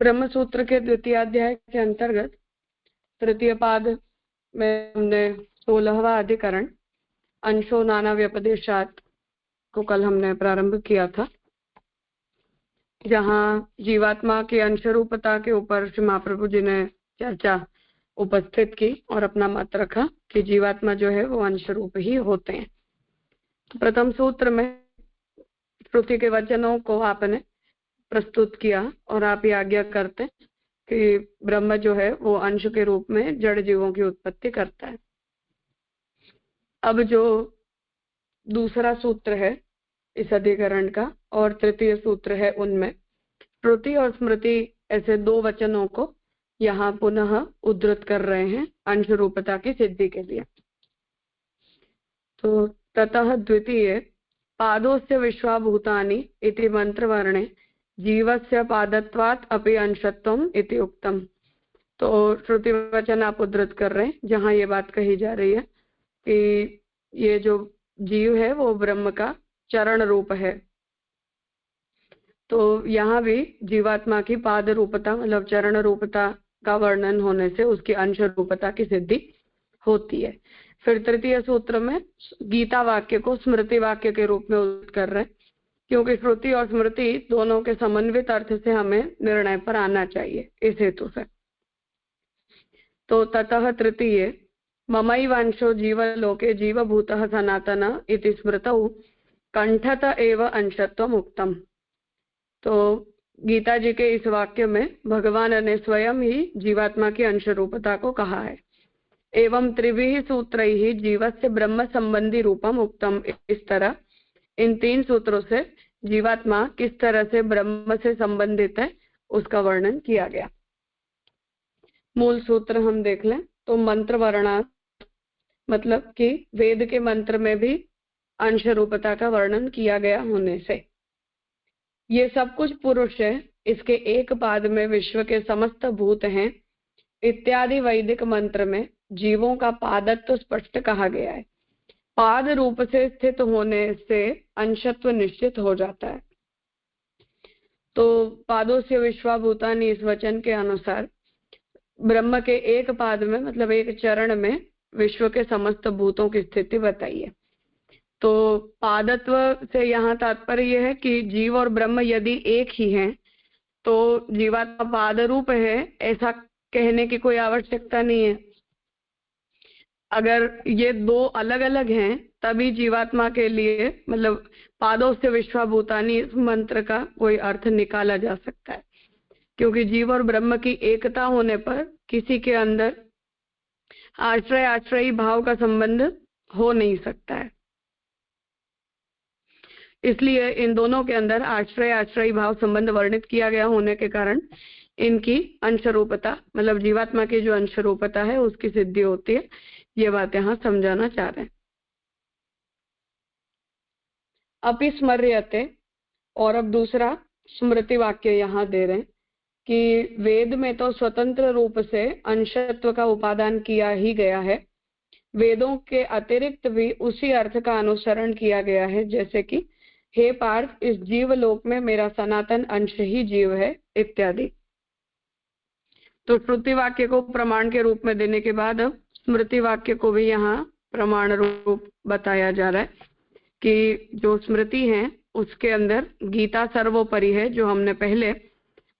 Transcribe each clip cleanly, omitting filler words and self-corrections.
ब्रह्म सूत्र के द्वितीय अध्याय के अंतर्गत तृतीय पाद में हमने 16वां अधिकरण अंशो नाना व्यपदेशात को कल हमने प्रारंभ किया था, जहां जीवात्मा की अंश रूपता के ऊपर श्री महाप्रभु जी ने चर्चा उपस्थित की और अपना मत रखा कि जीवात्मा जो है वो अंश रूप ही होते हैं। प्रथम सूत्र में श्रुति के वचनों को आपने प्रस्तुत किया और आप ये आज्ञा करते कि ब्रह्म जो है वो अंश के रूप में जड़ जीवों की उत्पत्ति करता है। अब जो दूसरा सूत्र है इस अधिकरण का और तृतीय सूत्र है, उनमें श्रुति और स्मृति ऐसे दो वचनों को यहाँ पुनः उद्धृत कर रहे हैं अंश रूपता की सिद्धि के लिए। तो ततः द्वितीय पादोस्य विश्वाभूतानि इति मंत्रवर्णे जीवस्य पादत्वात् अपि अंशत्वम इति उक्तम। तो श्रुति वचन आप उद्धृत कर रहे हैं जहां ये बात कही जा रही है कि ये जो जीव है वो ब्रह्म का चरण रूप है। तो यहाँ भी जीवात्मा की पाद रूपता मतलब चरण रूपता का वर्णन होने से उसकी अंश रूपता की सिद्धि होती है। फिर तृतीय सूत्र में गीता वाक्य को स्मृति वाक्य के रूप में उद्धृत कर रहे हैं, क्योंकि श्रुति और स्मृति दोनों के समन्वित अर्थ से हमें निर्णय पर आना चाहिए इस हेतु से। तो ततः तृतीय ममैवांशो जीवलोके जीवभूतः सनातन इति स्मृतौ कंठत एव अंशत्वम उक्तम। तो गीता जी के इस वाक्य में भगवान ने स्वयं ही जीवात्मा की अंश रूपता को कहा है। एवं त्रिभिः सूत्रैः जीवस्य ब्रह्म संबंधी रूपम उक्तम। इस तरह इन तीन सूत्रों से जीवात्मा किस तरह से ब्रह्म से संबंधित है उसका वर्णन किया गया। मूल सूत्र हम देख लें तो मंत्र वर्णा मतलब कि वेद के मंत्र में भी अंश रूपता का वर्णन किया गया होने से ये सब कुछ पुरुष है, इसके एक पाद में विश्व के समस्त भूत हैं इत्यादि वैदिक मंत्र में जीवों का पादत्व स्पष्ट कहा गया है। पाद रूप से स्थित होने से अंशत्व निश्चित हो जाता है। तो पादों से विश्वाभूतानि इस वचन के अनुसार ब्रह्म के एक पाद में मतलब एक चरण में विश्व के समस्त भूतों की स्थिति बताइए। तो पादत्व से यहाँ तात्पर्य है कि जीव और ब्रह्म यदि एक ही हैं तो जीवात्मा पाद रूप है ऐसा कहने की कोई आवश्यकता नहीं है। अगर ये दो अलग अलग हैं तभी जीवात्मा के लिए मतलब पादों से विश्वाभूतानि इस मंत्र का कोई अर्थ निकाला जा सकता है, क्योंकि जीव और ब्रह्म की एकता होने पर किसी के अंदर आश्रय आश्रयी भाव का संबंध हो नहीं सकता है। इसलिए इन दोनों के अंदर आश्रय आश्रयी भाव संबंध वर्णित किया गया होने के कारण इनकी अंश रूपता मतलब जीवात्मा की जो अंश रूपता है उसकी सिद्धि होती है। ये बात यहाँ समझाना चाह रहे हैं। अपि स्मर्यते, और अब दूसरा स्मृति वाक्य यहाँ दे रहे हैं कि वेद में तो स्वतंत्र रूप से अंशत्व का उपादान किया ही गया है, वेदों के अतिरिक्त भी उसी अर्थ का अनुसरण किया गया है, जैसे कि हे पार्थ इस जीवलोक में मेरा सनातन अंश ही जीव है इत्यादि। तो श्रुति वाक्य को प्रमाण के रूप में देने के बाद अब स्मृति वाक्य को भी यहाँ प्रमाण रूप बताया जा रहा है कि जो स्मृति है उसके अंदर गीता सर्वोपरि है, जो हमने पहले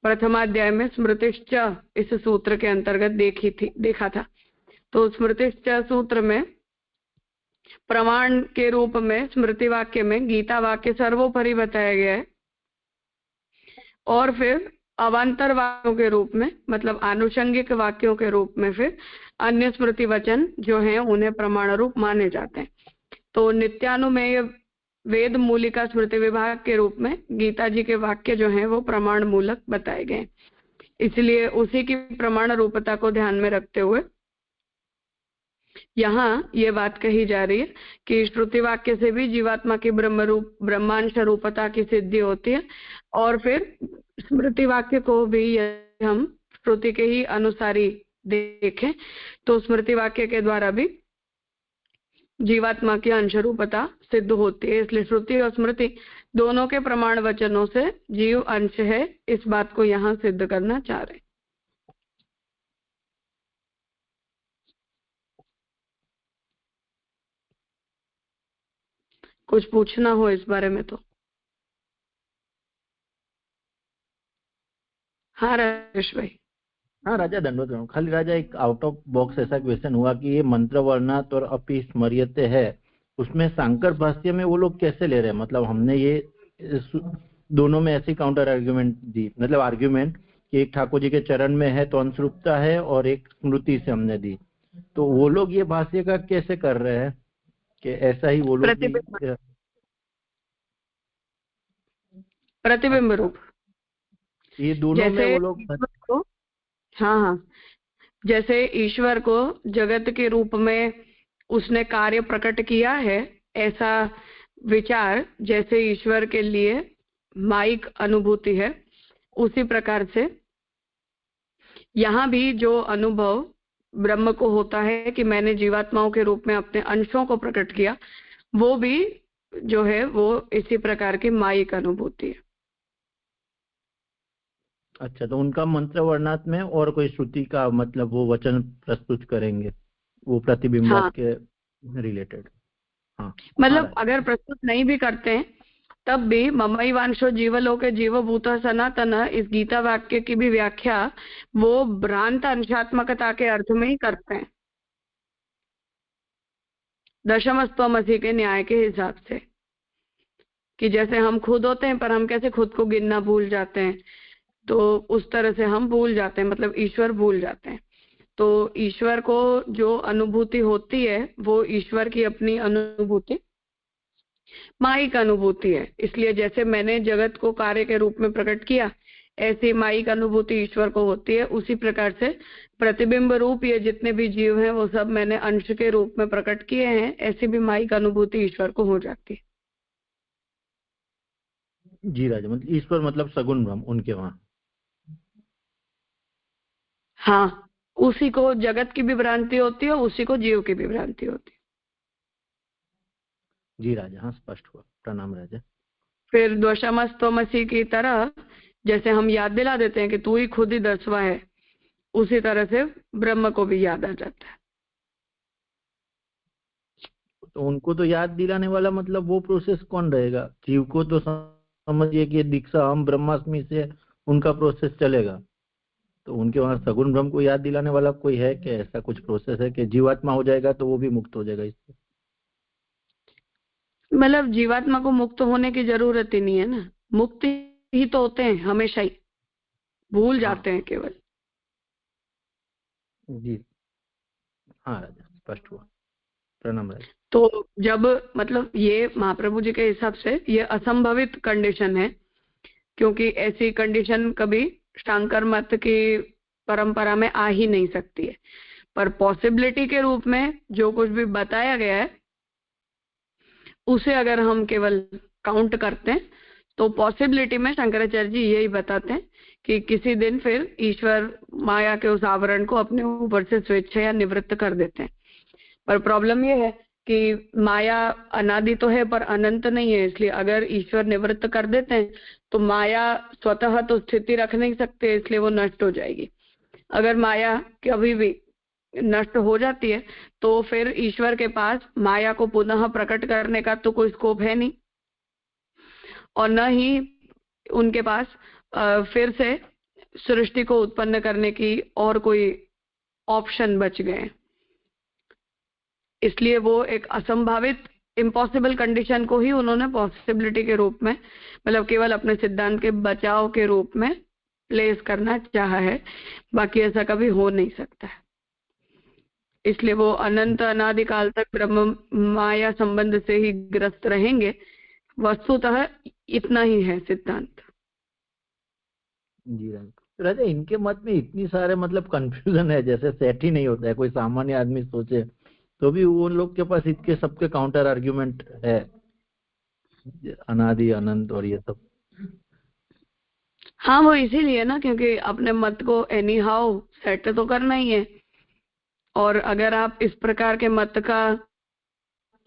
प्रथमाध्याय में स्मृतिश्च इस सूत्र के अंतर्गत देखा था। तो स्मृतिश्च सूत्र में प्रमाण के रूप में स्मृति वाक्य में गीता वाक्य सर्वोपरि बताया गया है और फिर अवान्तर वाक्यों के रूप में मतलब आनुषंगिक वाक्यों के रूप में फिर अन्य स्मृति वचन जो हैं उन्हें प्रमाण रूप माने जाते हैं। तो नित्यानुमेय वेद मूलिका स्मृति विभाग के रूप में गीता जी के वाक्य जो हैं वो प्रमाण मूलक बताए गए, इसलिए उसी की प्रमाण रूपता को ध्यान में रखते हुए यहाँ ये बात कही जा रही है कि श्रुति वाक्य से भी जीवात्मा की ब्रह्मांश रूपता की सिद्धि होती है और फिर स्मृति वाक्य को भी हम श्रुति के ही अनुसारी देखें तो स्मृति वाक्य के द्वारा भी जीवात्मा की अंश रूपता सिद्ध होती है। इसलिए श्रुति और स्मृति दोनों के प्रमाण वचनों से जीव अंश है, इस बात को यहाँ सिद्ध करना चाह रहे हैं। कुछ पूछना हो इस बारे में तो? हाँ राजेश भाई। हाँ राजा, दंडवत। खाली राजा एक आउट ऑफ बॉक्स ऐसा क्वेश्चन हुआ कि ये मंत्र वर्णात और अपि स्मर्यते है, उसमें सांकर भाष्य में वो लोग कैसे ले रहे हैं? मतलब हमने ये दोनों में ऐसी काउंटर आर्ग्यूमेंट दी, मतलब आर्ग्यूमेंट कि एक ठाकुर जी के चरण में है तो अंशरूपता है और एक स्मृति से हमने दी, तो वो लोग ये भाष्य का कैसे कर रहे हैं कि ऐसा ही वो लोग भी? प्रतिबिंब रूप, ये दोनों में वो लोग। हाँ हाँ, जैसे ईश्वर को जगत के रूप में उसने कार्य प्रकट किया है, ऐसा विचार जैसे ईश्वर के लिए माइक अनुभूति है, उसी प्रकार से यहाँ भी जो अनुभव ब्रह्म को होता है कि मैंने जीवात्माओं के रूप में अपने अंशों को प्रकट किया, वो भी जो है वो इसी प्रकार की माइक अनुभूति है। अच्छा, तो उनका मंत्र वर्णात में और कोई श्रुति का मतलब वो वचन प्रस्तुत करेंगे वो प्रतिबिंब के रिलेटेड? हाँ, मतलब अगर प्रस्तुत नहीं भी करते हैं तब भी ममैवांशो जीवलोके जीवभूत सनातन, इस गीता वाक्य की भी व्याख्या वो भ्रांत अंशात्मकता के अर्थ में ही करते हैं, दशमस्त्वमसि के न्याय के हिसाब से, कि जैसे हम खुद होते हैं पर हम कैसे खुद को गिनना भूल जाते हैं, तो उस तरह से हम भूल जाते हैं, मतलब ईश्वर भूल जाते हैं। तो ईश्वर को जो अनुभूति होती है वो ईश्वर की अपनी अनुभूति माइक अनुभूति है। इसलिए जैसे मैंने जगत को कार्य के रूप में प्रकट किया, ऐसी माइक अनुभूति ईश्वर को होती है। उसी प्रकार से प्रतिबिंब रूप ये जितने भी जीव हैं वो सब मैंने अंश के रूप में प्रकट किए हैं, ऐसी भी माइक अनुभूति ईश्वर को हो जाती है। जी राजा, मतलब ईश्वर मतलब सगुण ब्रह्म उनके वहां। हाँ, उसी को जगत की भी भ्रांति होती है, उसी को जीव की भी भ्रांति होती है। जी राजा, हाँ स्पष्ट हुआ, प्रणाम राजा। फिर द्वशमस्तमसी की तरह जैसे हम याद दिला देते हैं कि तू ही खुद ही 10वां है, उसी तरह से ब्रह्म को भी याद आ जाता है। तो उनको तो याद दिलाने वाला मतलब वो प्रोसेस कौन रहेगा? जीव को तो समझिए कि दीक्षा हम ब्रह्मास्मि से उनका प्रोसेस चलेगा, तो उनके वहां सगुण ब्रह्म को याद दिलाने वाला कोई है कि ऐसा कुछ प्रोसेस है कि जीवात्मा हो जाएगा तो वो भी मुक्त हो जाएगा इससे? मतलब जीवात्मा को मुक्त होने की जरूरत ही नहीं है ना, मुक्त ही तो होते हैं हमेशा ही, भूल जाते हैं केवल। जी हाँ राजा, स्पष्ट हुआ, प्रणाम राजा। तो जब मतलब ये महाप्रभु जी के हिसाब से ये असंभवित कंडीशन है, क्योंकि ऐसी कंडीशन कभी शांकर मत की परंपरा में आ ही नहीं सकती है, पर पॉसिबिलिटी के रूप में जो कुछ भी बताया गया है उसे अगर हम केवल काउंट करते हैं तो पॉसिबिलिटी में शंकराचार्य जी यही बताते हैं कि किसी दिन फिर ईश्वर माया के उस आवरण को अपने ऊपर से स्वेच्छा या निवृत्त कर देते हैं। पर प्रॉब्लम ये है कि माया अनादि तो है पर अनंत नहीं है, इसलिए अगर ईश्वर निवृत्त कर देते हैं तो माया स्वतः तो स्थिति रख नहीं सकते, इसलिए वो नष्ट हो जाएगी। अगर माया कभी भी नष्ट हो जाती है तो फिर ईश्वर के पास माया को पुनः प्रकट करने का तो कोई स्कोप है नहीं, और न ही उनके पास फिर से सृष्टि को उत्पन्न करने की और कोई ऑप्शन बच गए। इसलिए वो एक असंभावित इम्पॉसिबल कंडीशन को ही उन्होंने पॉसिबिलिटी के रूप में, मतलब केवल अपने सिद्धांत के बचाव के रूप में प्लेस करना चाहा है, बाकी ऐसा कभी हो नहीं सकता है। इसलिए वो अनंत अनादिकाल तक ब्रह्म माया संबंध से ही ग्रस्त रहेंगे। वस्तुतः इतना ही है सिद्धांत। जी राजा, इनके मत में इतनी सारे मतलब कंफ्यूजन है, जैसे सेट ही नहीं होता है। कोई सामान्य आदमी सोचे तो भी वो लोग के पास इतने सबके काउंटर आर्ग्यूमेंट है, अनादि अनंत और ये सब। हाँ, वो इसीलिए ना, क्योंकि अपने मत को एनी हाउ सेट तो करना ही है, और अगर आप इस प्रकार के मत का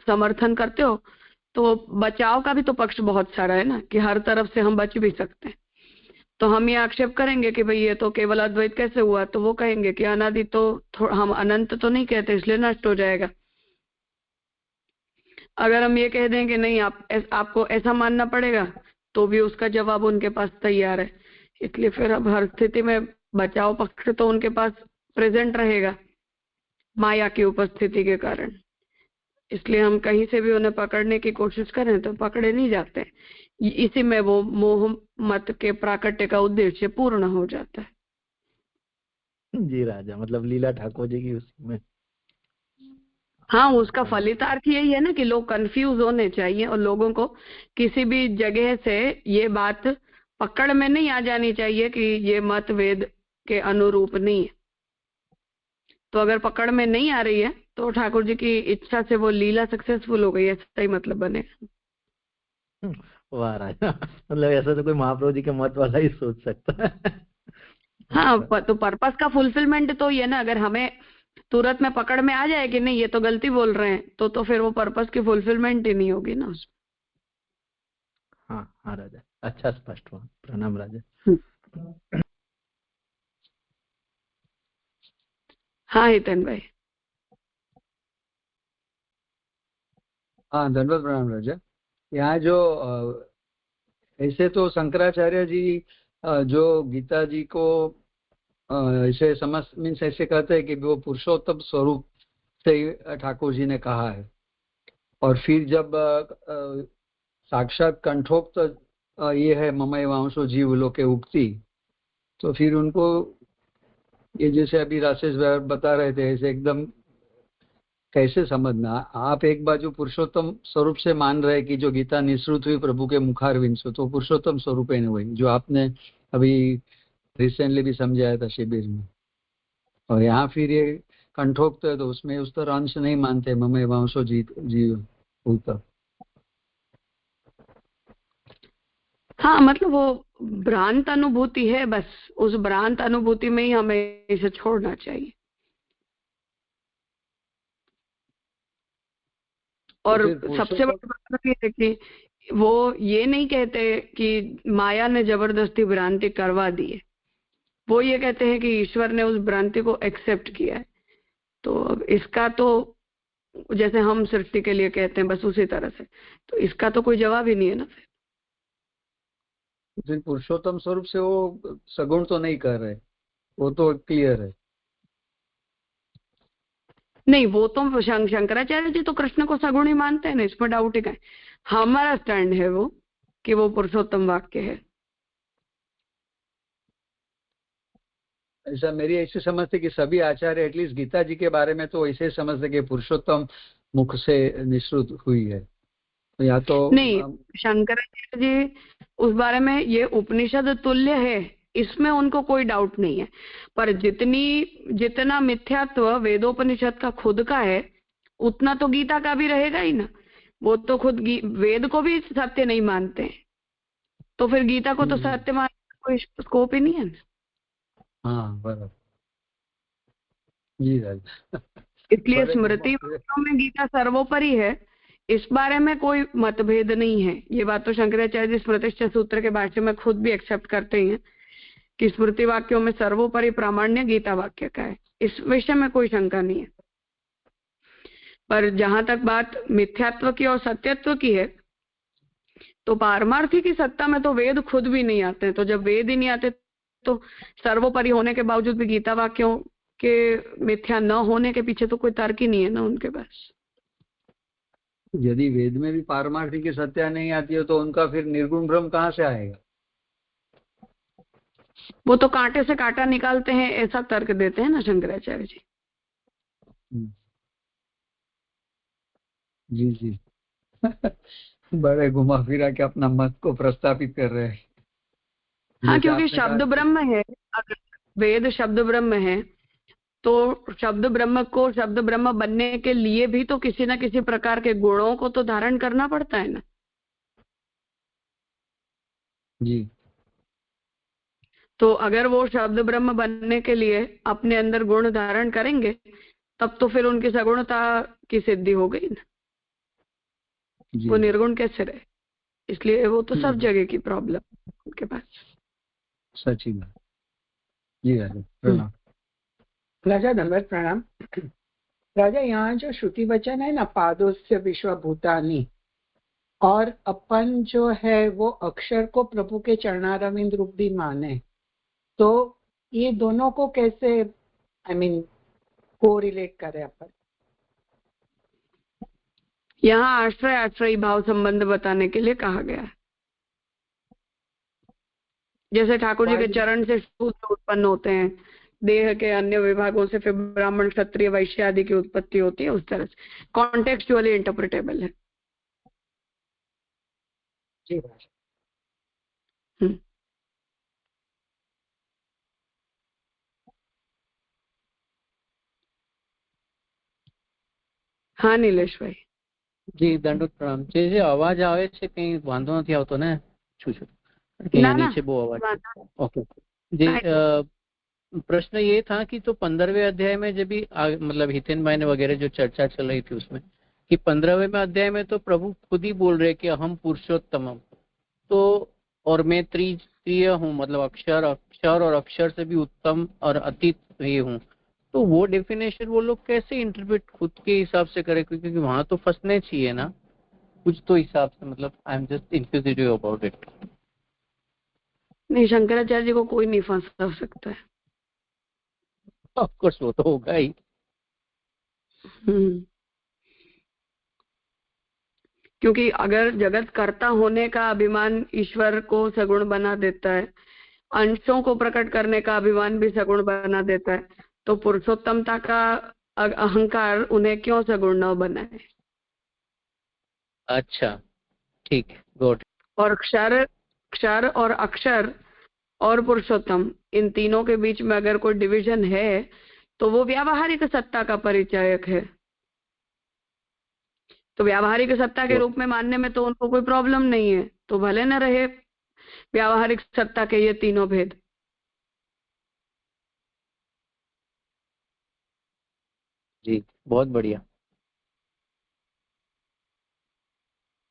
समर्थन करते हो तो बचाव का भी तो पक्ष बहुत सारा है ना, कि हर तरफ से हम बच भी सकते हैं। तो हम ये आक्षेप करेंगे कि भाई ये तो केवल अद्वैत कैसे हुआ, तो वो कहेंगे कि अनादि तो हम अनंत तो नहीं कहते, इसलिए नष्ट हो जाएगा। अगर हम ये कह दें कि नहीं आपको ऐसा मानना पड़ेगा, तो भी उसका जवाब उनके पास तैयार है। इसलिए फिर अब हर स्थिति में बचाव पक्ष तो उनके पास प्रेजेंट रहेगा माया की उपस्थिति के कारण। इसलिए हम कहीं से भी उन्हें पकड़ने की कोशिश करें तो पकड़े नहीं जाते। इसी में वो मोह मत के प्राकट्य का उद्देश्य पूर्ण हो जाता है। जी राजा, मतलब लीला ठाकुर जी की उसमें। हाँ, उसका फलितार्थ यही है ना कि लोग कंफ्यूज होने चाहिए और लोगों को किसी भी जगह से ये बात पकड़ में नहीं आ जानी चाहिए कि ये मत वेद के अनुरूप नहीं है। तो अगर पकड़ में नहीं आ रही है तो ठाकुर जी की इच्छा से वो लीला सक्सेसफुल हो गई, ऐसा ही मतलब बनेगा। वाह राजा, मतलब ऐसा तो कोई महाप्रभु जी के मत वाला ही सोच सकता है। हाँ, तो पर्पस का फुलफिलमेंट तो ये ना, अगर हमें तुरंत में पकड़ में आ जाए कि नहीं ये तो गलती बोल रहे हैं, तो फिर वो पर्पस की फुलफिलमेंट ही नहीं होगी ना उसमें। हाँ हाँ राजा, अच्छा स्पष्ट हुआ। प्रणाम राजा। हाँ हितेन भाई। हाँ, धन्यवाद, प्रणाम राजा। यहाँ जो ऐसे तो शंकराचार्य जी जो गीता जी को ऐसे समझ मीन्स ऐसे कहते हैं कि वो पुरुषोत्तम स्वरूप से ठाकुर जी ने कहा है। और फिर जब साक्षात कंठोक्त ये है ममय वांशो जीव लोके उक्ति, तो फिर उनको ये जैसे अभी राजेश बता रहे थे ऐसे एकदम कैसे समझना। आप एक बाजू पुरुषोत्तम स्वरूप से मान रहे कि जो गीता निःसृत हुई प्रभु के मुखारविंद से, तो पुरुषोत्तम स्वरूप है वही जो आपने अभी रिसेंटली भी समझाया था शिविर में। और यहाँ फिर ये कंठोक्त है तो उसमें उस तरह अंश नहीं मानते ममय वांशो जीव होता। हाँ, मतलब वो भ्रांत अनुभूति है, बस उस भ्रांत अनुभूति में ही हमें इसे छोड़ना चाहिए। और सबसे बड़ी बात ये है कि वो ये नहीं कहते कि माया ने जबरदस्ती भ्रांति करवा दी है, वो ये कहते हैं कि ईश्वर ने उस भ्रांति को एक्सेप्ट किया है। तो इसका तो जैसे हम सृष्टि के लिए कहते हैं बस उसी तरह से, तो इसका तो कोई जवाब ही नहीं है ना। फिर पुरुषोत्तम स्वरूप से वो सगुण तो नहीं कर रहे, वो तो क्लियर है। नहीं, वो तो शंकराचार्य जी तो कृष्ण को सगुण ही मानते हैं ना, इसमें डाउट ही का है। हमारा स्टैंड है वो कि वो पुरुषोत्तम वाक्य है। ऐसा मेरी ऐसी समझ थी कि सभी आचार्य एटलीस्ट गीता जी के बारे में तो ऐसे समझते कि पुरुषोत्तम मुख से निःसृत हुई है। या तो नहीं, शंकराचार्य जी उस बारे में ये उपनिषद तुल्य है, इसमें उनको कोई डाउट नहीं है। पर जितना मिथ्यात्व वेदोपनिषद का खुद का है, उतना तो गीता का भी रहेगा ही ना। वो तो खुद वेद को भी सत्य नहीं मानते हैं, तो फिर गीता को तो सत्य मानने का कोई स्कोप ही नहीं है। हाँ, बराबर जी राजा। इसलिए स्मृति में गीता सर्वोपरि है, इस बारे में कोई मतभेद नहीं है। ये बात तो शंकराचार्य जी स्मृतिश्च सूत्र के भाष्य में खुद भी एक्सेप्ट करते हैं कि स्मृति वाक्यों में सर्वोपरि प्रामाण्य गीता वाक्य का है, इस विषय में कोई शंका नहीं है। पर जहां तक बात मिथ्यात्व की और सत्यत्व की है, तो पारमार्थी की सत्ता में तो वेद खुद भी नहीं आते। तो जब वेद ही नहीं आते तो सर्वोपरि होने के बावजूद भी गीता वाक्यों के मिथ्या न होने के पीछे तो कोई तर्क ही नहीं है ना उनके पास। यदि वेद में भी पारमार्थिक की सत्या नहीं आती है तो उनका फिर निर्गुण ब्रह्म कहाँ से आएगा? वो तो कांटे से कांटा निकालते हैं ऐसा तर्क देते हैं ना शंकराचार्य जी। जी जी। बड़े घुमा फिरा के अपना मत को प्रस्तापित कर रहे हैं। हाँ, क्योंकि शब्द ब्रह्म है, अगर वेद शब्द ब्रह्म है तो शब्द ब्रह्म को शब्द ब्रह्म बनने के लिए भी तो किसी न किसी प्रकार के गुणों को तो धारण करना पड़ता है ना जी। तो अगर वो शब्द ब्रह्म बनने के लिए अपने अंदर गुण धारण करेंगे, तब तो फिर उनकी सगुणता की सिद्धि हो गई ना। जी वो निर्गुण कैसे रहे? इसलिए वो तो सब जगह की प्रॉब्लम उनके पास। सच्ची बात। जी राजा प्रणाम। राजा धन्यवाद प्रणाम। राजा यहाँ जो श्रुति वचन है ना, पादोस्य विश्वभूतानि, और अपन जो है वो अक्षर को प्रभु के चरणारविंद रूप भी माने, तो ये दोनों को कैसे को रिलेट करे अपन? यहाँ आश्रय आश्रयी भाव संबंध बताने के लिए कहा गया है। जैसे ठाकुर जी के चरण से शूद्र उत्पन्न होते हैं, देह के अन्य विभागों से फिर ब्राह्मण क्षत्रिय वैश्य आदि की उत्पत्ति होती है, उस तरह से कॉन्टेक्चुअली इंटरप्रिटेबल है। जी हाँ नीलेश भाई। જી દંડોત પ્રણામ। જે અવાજ આવે છે કઈ વાંધો નથી આવતો ને? છું ना ना नीचे बो आवाज। ओके जी प्रश्न ये था कि तो 15वें अध्याय में जब भी मतलब हितेन भाई ने वगैरह जो चर्चा चल रही थी उसमें कि 15वें अध्याय में तो प्रभु खुद ही बोल रहे कि हम पुरुषोत्तम, तो और मैं त्रिय हूँ, मतलब अक्षर अक्षर और अक्षर से भी उत्तम और अतीत ये हूँ, तो वो डेफिनेशन वो लोग कैसे इंटरप्रेट खुद के हिसाब से करे? क्योंकि वहां तो फंसने चाहिए ना कुछ तो हिसाब से, मतलब I am just inquisitive about it. नहीं, शंकराचार्य जी को कोई नहीं फंसा सकता है। ऑफ कोर्स वो तो होगा ही। क्योंकि अगर जगत कर्ता होने का अभिमान ईश्वर को सगुण बना देता है, अंशों को प्रकट करने का अभिमान भी सगुण बना देता है, तो पुरुषोत्तमता का अहंकार उन्हें क्यों सगुण न बनाए? अच्छा ठीक है, गुड। और क्षर और अक्षर और पुरुषोत्तम, इन तीनों के बीच में अगर कोई डिवीजन है तो वो व्यावहारिक सत्ता का परिचायक है। तो व्यावहारिक सत्ता के रूप में मानने में तो उनको कोई प्रॉब्लम नहीं है, तो भले न रहे व्यावहारिक सत्ता के ये तीनों भेद। जी बहुत बढ़िया।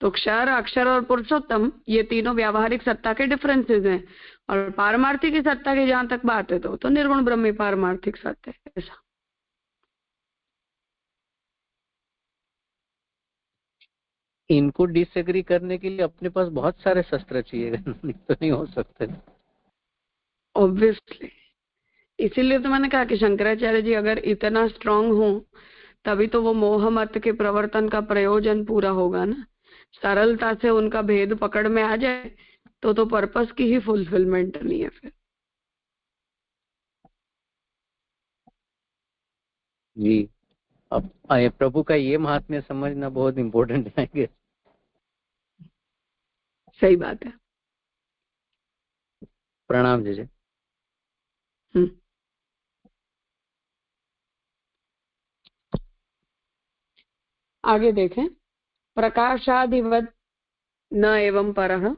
तो क्षर अक्षर और पुरुषोत्तम ये तीनों व्यावहारिक सत्ता के डिफरेंसेस हैं, और पारमार्थिक सत्ता की जहां तक बात है तो निर्गुण ब्रह्म पारमार्थिक सत्य है। ऐसा इनको डिसएग्री करने के लिए अपने पास बहुत सारे शस्त्र चाहिए तो नहीं हो सकते ऑब्वियसली। इसीलिए तो मैंने कहा कि शंकराचार्य जी अगर इतना स्ट्रांग हो तभी तो वो मोह मत के प्रवर्तन का प्रयोजन पूरा होगा ना। सरलता से उनका भेद पकड़ में आ जाए तो पर्पस की ही फुलफिलमेंट नहीं है फिर। जी अब प्रभु का ये महात्म्य समझना बहुत इम्पोर्टेंट है। सही बात है। प्रणाम जी। आगे देखें, प्रकाशादिवत न एवं परः,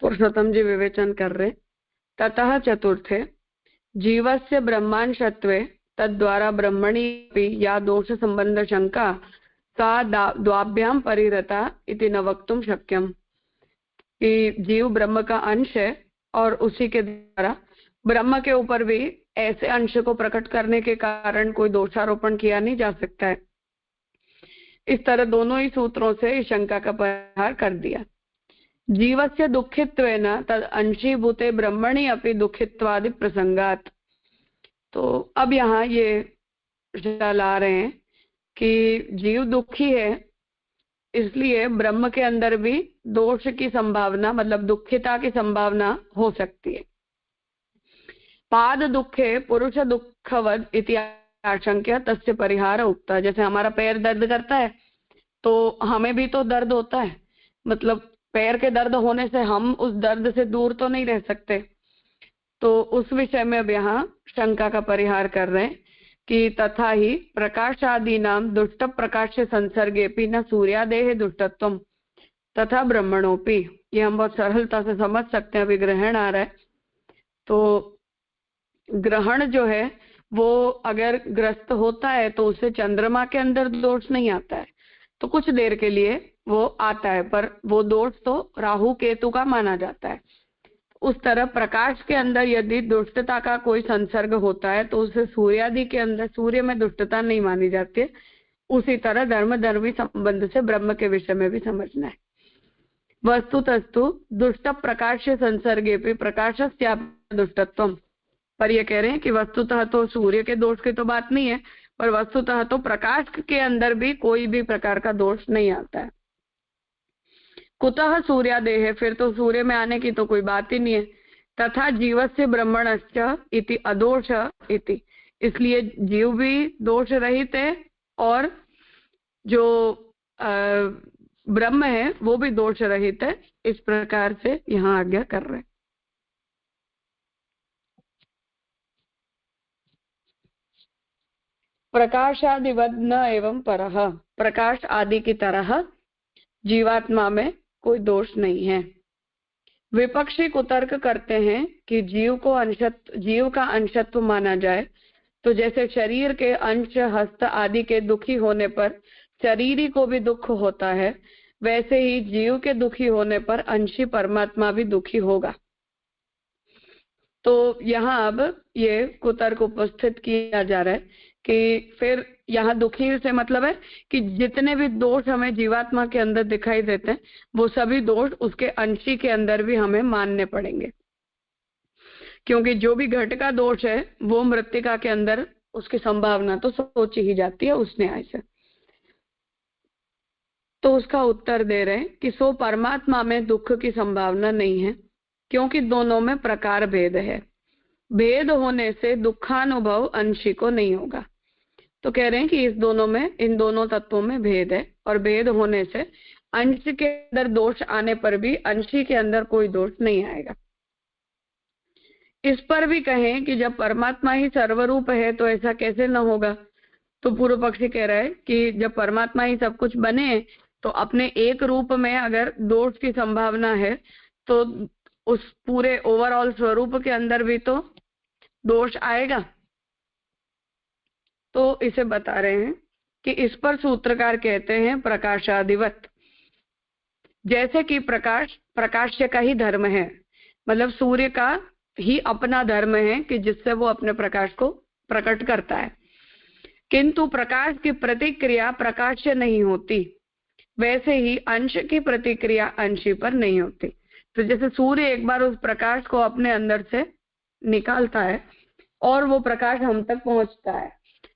पुरुषोत्तम जी विवेचन कर रहे। ततः चतुर्थे जीवस्य ब्रह्मांशत्वे तद्वारा ब्रह्मणि या दोष संबंध शंका सा द्वाभ्याम परिरता इति न वक्तुम शक्यम, कि जीव ब्रह्म का अंश है और उसी के द्वारा ब्रह्म के ऊपर भी ऐसे अंश को प्रकट करने के कारण कोई दोषारोपण किया नहीं जा सकता है। इस तरह दोनों ही सूत्रों से इस शंका का परिहार कर दिया। जीवस्य दुःखित्वेन तद अंशीभूते ब्रह्मणि अपि दुःखित्वादि प्रसंगात। तो अब यहाँ ये ला रहे हैं कि जीव दुखी है, इसलिए ब्रह्म के अंदर भी दोष की संभावना, मतलब दुखिता की संभावना हो सकती है। पाद दुखे पुरुष दुखवद इति आशंक्य तस्य परिहार उक्ता। जैसे हमारा पैर दर्द करता है तो हमें भी तो दर्द होता है, मतलब पैर के दर्द होने से हम उस दर्द से दूर तो नहीं रह सकते। तो उस विषय में अब यहाँ शंका का परिहार कर रहे हैं कि तथा ही प्रकाशादि नाम दुष्ट प्रकाश संसर्गेपि न सूर्यादेह दुष्टत्वम तथा ब्रह्मणोपि। ये हम बहुत सरलता से समझ सकते हैं। अभी ग्रहण आ रहा है तो ग्रहण जो है वो अगर ग्रस्त होता है तो उससे चंद्रमा के अंदर दोष नहीं आता है, तो कुछ देर के लिए वो आता है, पर वो दोष तो राहु केतु का माना जाता है। उस तरह प्रकाश के अंदर यदि दुष्टता का कोई संसर्ग होता है तो उसे सूर्यादि के अंदर, सूर्य में दुष्टता नहीं मानी जाती है। उसी तरह धर्म धर्मी संबंध से ब्रह्म के विषय में भी समझना है। वस्तुतस्तु दुष्ट प्रकाश संसर्गे भी प्रकाशस्या दुष्टत्वम, पर ये कह रहे हैं कि वस्तुतः तो सूर्य के दोष की तो बात नहीं है, पर वस्तुतः तो प्रकाश के अंदर भी कोई भी प्रकार का दोष नहीं आता है। कुतः सूर्यादेह, फिर तो सूर्य में आने की तो कोई बात ही नहीं है। तथा जीवस्य ब्रह्मणश्च इति अदोष इति, इसलिए जीव भी दोष रहित है और जो ब्रह्म है वो भी दोष रहित है। इस प्रकार से यहाँ आज्ञा कर रहे हैं। प्रकाशादिवद न एवं परः, प्रकाश आदि की तरह जीवात्मा में कोई दोष नहीं है। विपक्षी कुतर्क करते हैं कि जीव का अंशत्व माना जाए, तो जैसे शरीर के अंश हस्त आदि के दुखी होने पर शरीरी को भी दुख होता है, वैसे ही जीव के दुखी होने पर अंशी परमात्मा भी दुखी होगा। तो यहाँ अब ये कुतर्क उपस्थित किया जा रहा है कि फिर यहाँ दुखी से मतलब है कि जितने भी दोष हमें जीवात्मा के अंदर दिखाई देते हैं वो सभी दोष उसके अंशी के अंदर भी हमें मानने पड़ेंगे, क्योंकि जो भी घट का दोष है वो मृत्तिका के अंदर उसकी संभावना तो सोची ही जाती है उस न्याय से। तो उसका उत्तर दे रहे हैं कि सो परमात्मा में दुख की संभावना नहीं है, क्योंकि दोनों में प्रकार भेद है। भेद होने से दुखानुभव अंशी को नहीं होगा। तो कह रहे हैं कि इन दोनों तत्वों में भेद है, और भेद होने से अंश के अंदर दोष आने पर भी अंशी के अंदर कोई दोष नहीं आएगा। इस पर भी कहें कि जब परमात्मा ही सर्वरूप है तो ऐसा कैसे न होगा। तो पूर्व पक्षी कह रहा है कि जब परमात्मा ही सब कुछ बने तो अपने एक रूप में अगर दोष की संभावना है तो उस पूरे ओवरऑल स्वरूप के अंदर भी तो दोष आएगा। तो इसे बता रहे हैं कि इस पर सूत्रकार कहते हैं प्रकाशादिवत, जैसे कि प्रकाश्य का ही धर्म है, मतलब सूर्य का ही अपना धर्म है कि जिससे वो अपने प्रकाश को प्रकट करता है, किंतु प्रकाश की प्रतिक्रिया प्रकाश्य नहीं होती, वैसे ही अंश की प्रतिक्रिया अंशी पर नहीं होती। तो जैसे सूर्य एक बार उस प्रकाश को अपने अंदर से निकालता है और वो प्रकाश हम तक पहुंचता है,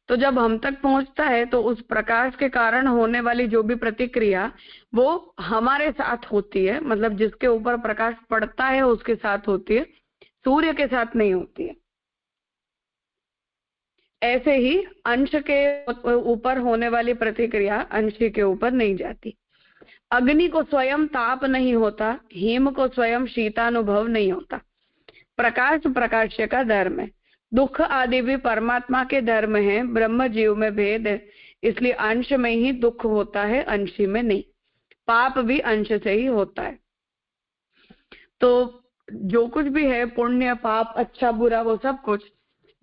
तो जब हम तक पहुंचता है तो उस प्रकाश के कारण होने वाली जो भी प्रतिक्रिया वो हमारे साथ होती है, मतलब जिसके ऊपर प्रकाश पड़ता है उसके साथ होती है, सूर्य के साथ नहीं होती है। ऐसे ही अंश के ऊपर होने वाली प्रतिक्रिया अंशी के ऊपर नहीं जाती। अग्नि को स्वयं ताप नहीं होता, हिम को स्वयं शीतानुभव नहीं होता। प्रकाश प्रकाश्य का धर्म है। दुख आदि भी परमात्मा के धर्म है। ब्रह्म जीव में भेद है, इसलिए अंश में ही दुख होता है, अंशी में नहीं। पाप भी अंश से ही होता है। तो जो कुछ भी है, पुण्य पाप अच्छा बुरा, वो सब कुछ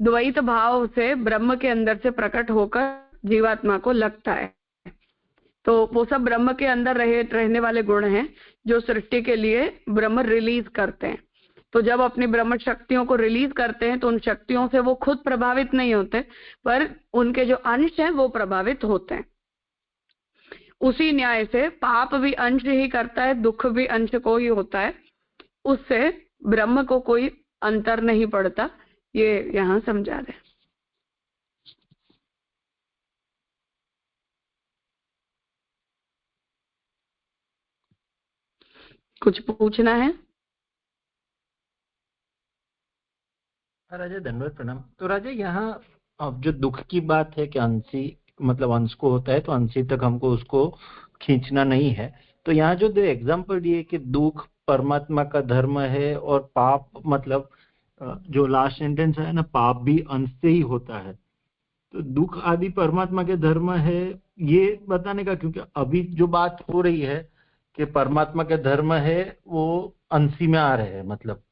द्वैत भाव से ब्रह्म के अंदर से प्रकट होकर जीवात्मा को लगता है। तो वो सब ब्रह्म के अंदर रहने वाले गुण हैं जो सृष्टि के लिए ब्रह्म रिलीज करते हैं। तो जब अपनी ब्रह्म शक्तियों को रिलीज करते हैं तो उन शक्तियों से वो खुद प्रभावित नहीं होते, पर उनके जो अंश हैं वो प्रभावित होते हैं। उसी न्याय से पाप भी अंश ही करता है, दुख भी अंश को ही होता है, उससे ब्रह्म को कोई अंतर नहीं पड़ता। ये यहाँ समझा रहे। कुछ पूछना है? राजा धन्यवाद, प्रणाम। तो राजा यहाँ अब जो दुख की बात है कि अंशी मतलब अंश को होता है तो अंशी तक हमको उसको खींचना नहीं है, तो यहाँ जो दो एग्जाम्पल दिए कि दुख परमात्मा का धर्म है और पाप मतलब जो लास्ट सेंटेंस है ना, पाप भी अंश से ही होता है, तो दुख आदि परमात्मा के धर्म है, ये बताने का, क्योंकि अभी जो बात हो रही है कि परमात्मा के धर्म है वो अंशी में आ रहे हैं, मतलब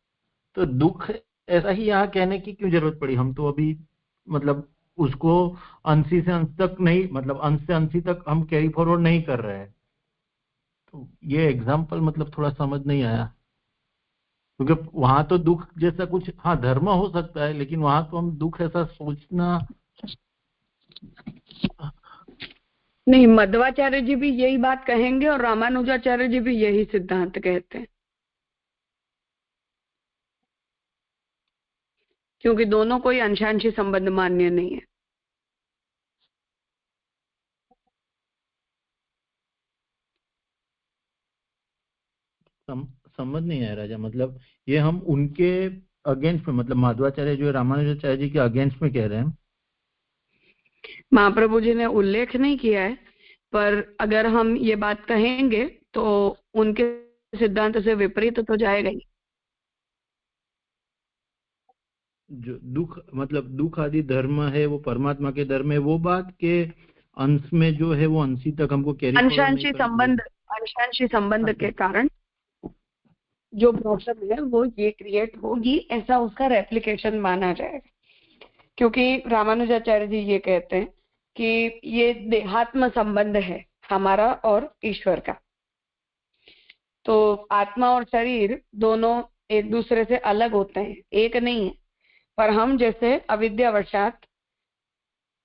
तो दुख ऐसा ही यहाँ कहने की क्यों जरूरत पड़ी? हम तो अभी मतलब उसको अंशी से अंश तक नहीं, मतलब अंश से अंशी तक हम कैरी फॉरवर्ड नहीं कर रहे हैं। तो ये एग्जाम्पल मतलब थोड़ा समझ नहीं आया, क्योंकि वहां तो दुख जैसा कुछ, हाँ धर्म हो सकता है, लेकिन वहां तो हम दुख ऐसा सोचना। नहीं, मध्वाचार्य जी भी यही बात कहेंगे और रामानुजाचार्य जी भी यही सिद्धांत कहते हैं, क्योंकि दोनों कोई अंशांशी संबंध मान्य नहीं है। समझ नहीं आया राजा, मतलब ये हम उनके अगेंस्ट में, मतलब माधवाचार्य जो रामानुजाचार्य जी के अगेंस्ट में कह रहे हैं। महाप्रभु जी ने उल्लेख नहीं किया है, पर अगर हम ये बात कहेंगे तो उनके सिद्धांत से विपरीत तो जाएगा ही। जो दुख, मतलब दुख आदि धर्म है वो परमात्मा के धर्म है, वो बात के अंश में जो है वो अंशी तक हमको कैरी फॉरवर्ड नहीं करना। अंशांशी संबंध के कारण जो प्रॉब्लम है वो ये क्रिएट होगी, ऐसा उसका रेप्लिकेशन माना जाएगा। क्योंकि रामानुजाचार्य जी ये कहते हैं कि ये देहात्म संबंध है हमारा और ईश्वर का, तो आत्मा और शरीर दोनों एक दूसरे से अलग होते हैं, एक नहीं है। पर हम जैसे अविद्यावशात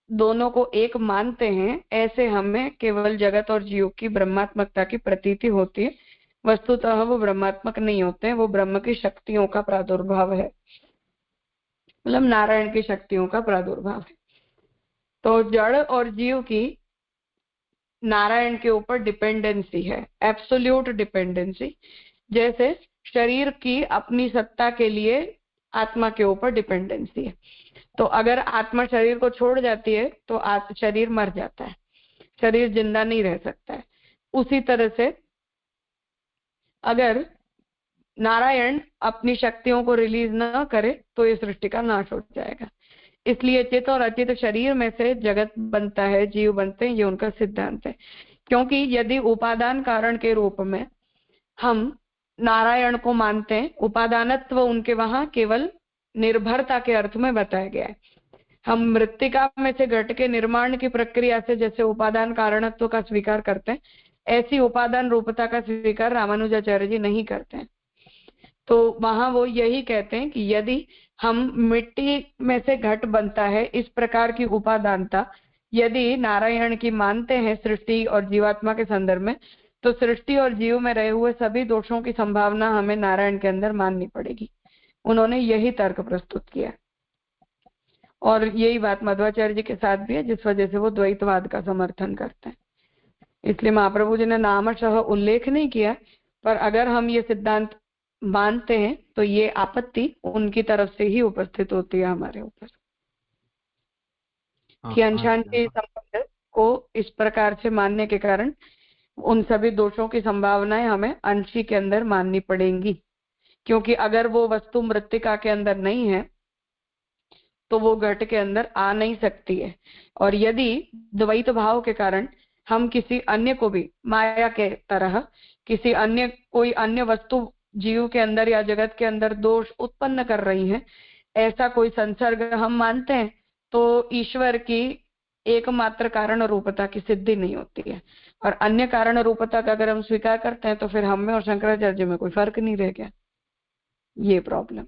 दोनों को एक मानते हैं, ऐसे हमें केवल जगत और जीव की ब्रह्मात्मकता की प्रतीति होती है। वस्तुतः वो ब्रह्मात्मक नहीं होते हैं, वो ब्रह्म की शक्तियों का प्रादुर्भाव है, मतलब नारायण की शक्तियों का प्रादुर्भाव है। तो जड़ और जीव की नारायण के ऊपर डिपेंडेंसी है, एब्सोल्यूट डिपेंडेंसी। जैसे शरीर की अपनी सत्ता के लिए आत्मा के ऊपर डिपेंडेंसी है। तो अगर आत्मा शरीर को छोड़ जाती है तो शरीर मर जाता है, शरीर जिंदा नहीं रह सकता है। उसी तरह से अगर नारायण अपनी शक्तियों को रिलीज न करे तो ये सृष्टि का नाश हो जाएगा। इसलिए चित और अचित शरीर में से जगत बनता है, जीव बनते हैं, ये उनका सिद्धांत है। क्योंकि यदि उपादान कारण के रूप में हम नारायण को मानते हैं, उपादानत्व उनके वहां केवल निर्भरता के अर्थ में बताया गया है। हम मृत्तिका में से घट के निर्माण की प्रक्रिया से जैसे उपादान कारणत्व का स्वीकार करते हैं, ऐसी उपादान रूपता का स्वीकार रामानुजाचार्य जी नहीं करते हैं। तो वहां वो यही कहते हैं कि यदि हम मिट्टी में से घट बनता है, इस प्रकार की उपादानता यदि नारायण की मानते हैं सृष्टि और जीवात्मा के संदर्भ में, तो सृष्टि और जीव में रहे हुए सभी दोषों की संभावना हमें नारायण के अंदर माननी पड़ेगी। उन्होंने यही तर्क प्रस्तुत किया और यही बात मध्वाचार्य जी के साथ भी है, जिस वजह से वो द्वैतवाद का समर्थन करते हैं। इसलिए महाप्रभु जी ने नामशः उल्लेख नहीं किया, पर अगर हम ये सिद्धांत मानते हैं तो ये आपत्ति उनकी तरफ से ही उपस्थित होती है हमारे ऊपर कि अंशांशी संबंध को इस प्रकार से मानने के कारण उन सभी दोषों की संभावनाएं हमें अंशी के अंदर माननी पड़ेंगी। क्योंकि अगर वो वस्तु मृत्तिका के अंदर नहीं है तो वो घट के अंदर आ नहीं सकती है। और यदि द्वैत भाव के कारण हम किसी अन्य को भी माया के तरह किसी अन्य कोई अन्य वस्तु जीव के अंदर या जगत के अंदर दोष उत्पन्न कर रही है, ऐसा कोई संसर्ग हम मानते हैं, तो ईश्वर की एकमात्र कारण रूपता की सिद्धि नहीं होती है। और अन्य कारण रूपता का अगर हम स्वीकार करते हैं तो फिर हम में और शंकराचार्य में कोई फर्क नहीं रह गया। ये प्रॉब्लम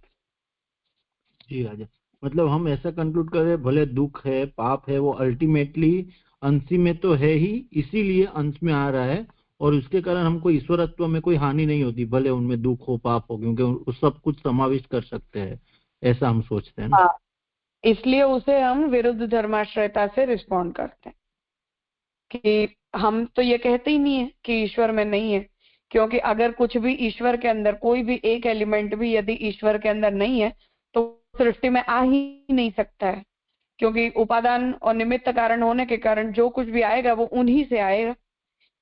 जी राजा, मतलब हम ऐसा कंक्लूड कर रहे, भले दुख है पाप है वो अल्टीमेटली अंशी में तो है ही, इसीलिए अंश में आ रहा है, और उसके कारण हमको ईश्वरत्व में कोई हानि नहीं होती, भले उनमें दुख हो पाप हो, क्योंकि वो सब कुछ समाविष्ट कर सकते हैं, ऐसा हम सोचते हैं ना। हाँ, इसलिए उसे हम विरुद्ध धर्माश्रयता से रिस्पॉन्ड करते हैं कि हम तो ये कहते ही नहीं है कि ईश्वर में नहीं है। क्योंकि अगर कुछ भी ईश्वर के अंदर, कोई भी एक एलिमेंट भी यदि ईश्वर के अंदर नहीं है तो सृष्टि में आ ही नहीं सकता है। क्योंकि उपादान और निमित्त कारण होने के कारण जो कुछ भी आएगा वो उन्हीं से आएगा,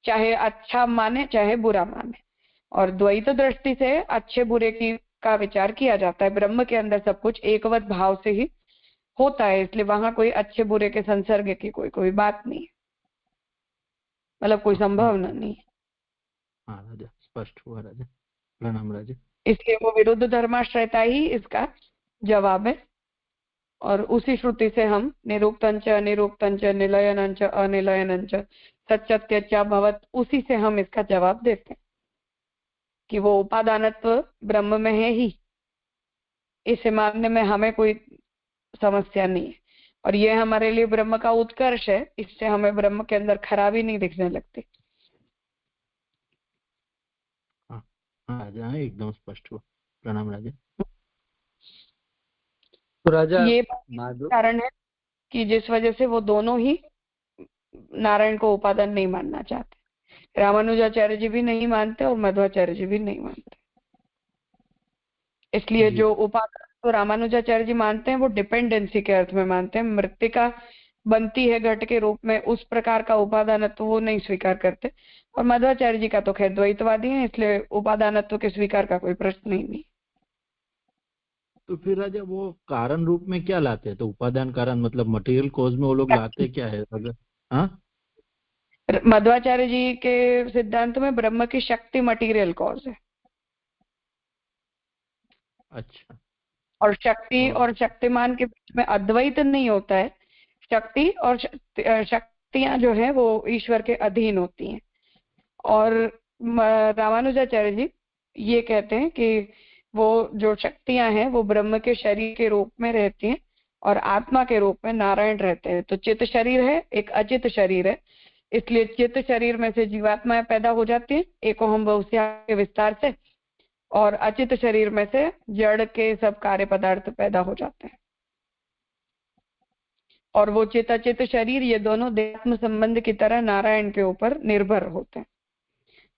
चाहे अच्छा माने चाहे बुरा माने। और द्वैत दृष्टि से अच्छे बुरे की का विचार किया जाता है। ब्रह्म के अंदर सब कुछ एकवत भाव से ही होता है, इसलिए वहां कोई अच्छे बुरे के संसर्ग की कोई बात नहीं है, मतलब कोई संभावना नहीं है। हाँ राजा, स्पष्ट हुआ राजा, प्रणाम राजा। इसलिए वो विरुद्ध धर्माश्रयता ही इसका जवाब है। और उसी श्रुति से हम निरुक्तंच अनिरुक्तंच निलयनंच अनिलयनंच सच्चत्यच भवत, उसी से हम इसका जवाब देते हैं कि वो उपादानत्व ब्रह्म में है ही। इसे मानने में हमें कोई समस्या नहीं है, और ये हमारे लिए ब्रह्म का उत्कर्ष है। इससे हमें ब्रह्म के अंदर खराबी नहीं दिखने लगती। राजा एकदम स्पष्ट हुआ। प्रणाम राजा। तो राजा ये कारण है कि जिस वजह से वो दोनों ही नारायण को उपादान नहीं मानना चाहते। रामानुजाचार्य जी भी नहीं मानते और मध्वाचार्य जी भी नहीं मानते। इसलिए जो उपादान तो रामानुजाचार्य जी मानते हैं वो डिपेंडेंसी के अर्थ में मानते हैं। मृत्तिका बनती है घट के रूप में, उस प्रकार का उपादानत्व वो नहीं स्वीकार करते। और मध्वाचार्य जी का तो खैर द्वैतवादी है, इसलिए उपादानत्व के स्वीकार का कोई प्रश्न ही नहीं। तो फिर राजा वो कारण रूप में क्या लाते हैं? तो उपादान कारण मतलब मटेरियल कॉज में वो लोग लाते क्या है? अगर मध्वाचार्य जी के सिद्धांत में ब्रह्म की शक्ति मटेरियल कॉज है। अच्छा। और शक्ति और शक्तिमान के बीच में अद्वैत नहीं होता है। शक्ति और शक्तियां जो है वो ईश्वर के अधीन होती हैं। और रामानुजाचार्य जी ये कहते हैं कि वो जो शक्तियां हैं वो ब्रह्म के शरीर के रूप में रहती हैं और आत्मा के रूप में नारायण रहते हैं। तो चित्त शरीर है, एक अचित शरीर है, इसलिए चित्त शरीर में से जीवात्माएं पैदा हो जाती हैं एको हम बहुस्या के विस्तार से, और अचित शरीर में से जड़ के सब कार्य पदार्थ पैदा हो जाते हैं। और वो चित्त अचित शरीर ये दोनों देहात्म संबंध की तरह नारायण के ऊपर निर्भर होते हैं